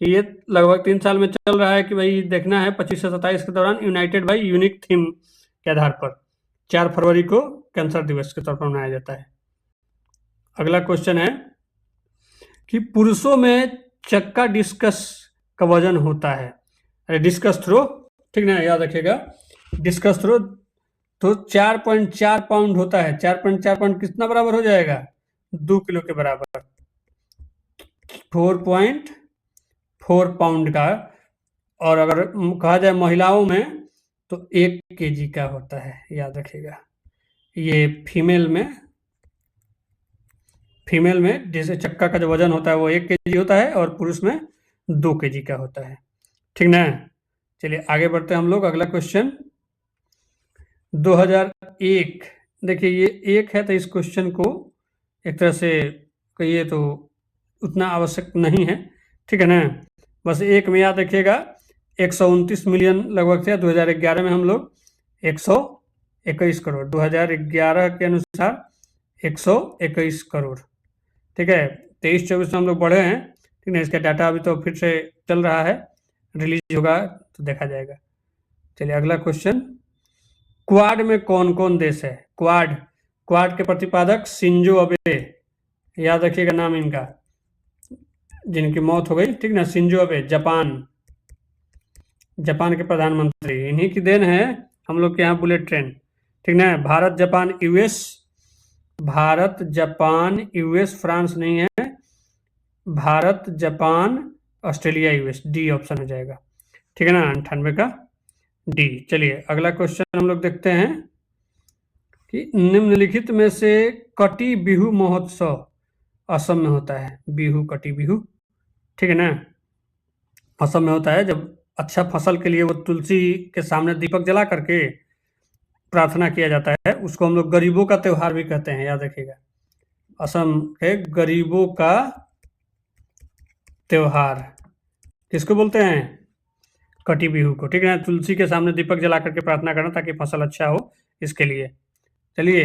Speaker 1: कि ये लगभग 3 साल में चल रहा है कि भाई देखना है 25 से 27 के दौरान यूनाइटेड बाई यूनिक थीम के आधार पर 4 फरवरी को कैंसर दिवस के तौर पर मनाया जाता है। अगला क्वेश्चन है कि पुरुषों में चक्का डिस्कस का वजन होता है, डिस्कस थ्रो, ठीक ना, याद रखिएगा डिस्कस थ्रो तो 4.4 पाउंड होता है, 4.4 पाउंड कितना बराबर हो जाएगा, 2 किलो के बराबर, 4.4 पाउंड का। और अगर कहा जाए महिलाओं में तो 1 केजी का होता है, याद रखिएगा। ये फीमेल में जैसे चक्का का जो वजन होता है वो 1 केजी होता है और पुरुष में 2 केजी का होता है, ठीक ना। चलिए आगे बढ़ते हैं हम लोग। अगला क्वेश्चन 2001, देखिए ये 1 है तो इस क्वेश्चन को एक तरह से कहिए तो उतना आवश्यक नहीं है, ठीक है ना, बस 1 में याद रखिएगा 129 मिलियन लगभग थे 2011 में, हम लोग 121 करोड़ 2011 के अनुसार 121 करोड़, ठीक है। 23-24 में हम लोग बढ़े हैं, ठीक है, इसका डाटा अभी तो फिर से चल रहा है, रिलीज होगा तो देखा जाएगा। चलिए अगला क्वेश्चन, क्वाड में कौन कौन देश है, क्वाड के प्रतिपादक शिंजो अबे, याद रखिएगा नाम इनका, जिनकी मौत हो गई, ठीक ना, शिंजो अबे जापान के प्रधानमंत्री, इन्हीं की देन है हम लोग के यहाँ बुलेट ट्रेन, ठीक ना। भारत जापान यूएस फ्रांस नहीं है, Bharat Japan Australia US, D option हो जाएगा, ठीक है ना, 98 का डी। चलिए अगला क्वेश्चन हम लोग देखते हैं कि निम्नलिखित में से कटी बिहू महोत्सव असम में होता है, कटी बिहू, ठीक है ना, असम में होता है, जब अच्छा फसल के लिए वो तुलसी के सामने दीपक जला करके प्रार्थना किया जाता है, उसको हम लोग गरीबों का त्योहार भी कहते हैं, याद रखिएगा, असम के गरीबों का त्योहार किसको बोलते हैं, कटी बिहू को, ठीक है ना, तुलसी के सामने दीपक जला करके प्रार्थना करना ताकि फसल अच्छा हो इसके लिए। चलिए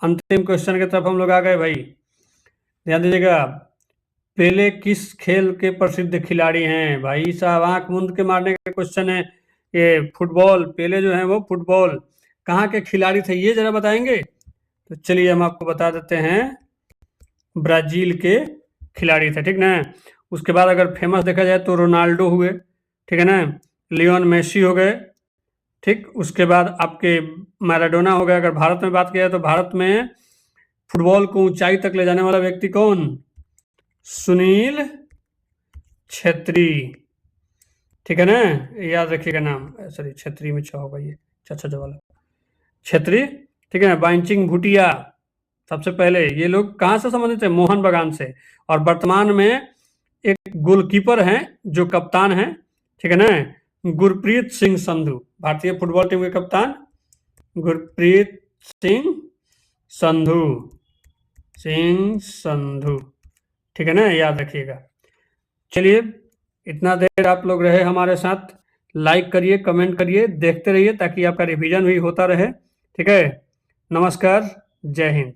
Speaker 1: अंतिम क्वेश्चन की तरफ हम लोग आ गए भाई, ध्यान दीजिएगा, पेले किस खेल के प्रसिद्ध खिलाड़ी हैं, भाई साहब आंख मूंद के मारने का क्वेश्चन है ये, फुटबॉल, पेले जो है वो फुटबॉल कहाँ के खिलाड़ी थे ये जरा बताएंगे, तो चलिए हम आपको बता देते हैं, ब्राजील के खिलाड़ी थे, ठीक ना। उसके बाद अगर फेमस देखा जाए तो रोनाल्डो हुए, ठीक है ना, लियोन मेसी हो गए, ठीक। उसके बाद आपके मैराडोना हो गए। अगर भारत में बात किया जाए तो भारत में फुटबॉल को ऊंचाई तक ले जाने वाला व्यक्ति कौन? सुनील छेत्री, ठीक है ना, याद रखिएगा नाम। सॉरी, छेत्री में छह होगा, ये अच्छा वाला छेत्री, ठीक है ना। बाइंचिंग भूटिया सबसे पहले, ये लोग कहाँ से संबंधित है? मोहन बागान से। और वर्तमान में एक गोलकीपर हैं जो कप्तान हैं, ठीक है ना, गुरप्रीत सिंह संधू, भारतीय फुटबॉल टीम के कप्तान गुरप्रीत सिंह संधू, ठीक है ना, याद रखिएगा। चलिए, इतना देर आप लोग रहे हमारे साथ, लाइक करिए, कमेंट करिए, देखते रहिए ताकि आपका रिवीजन भी होता रहे, ठीक है। नमस्कार, जय हिंद।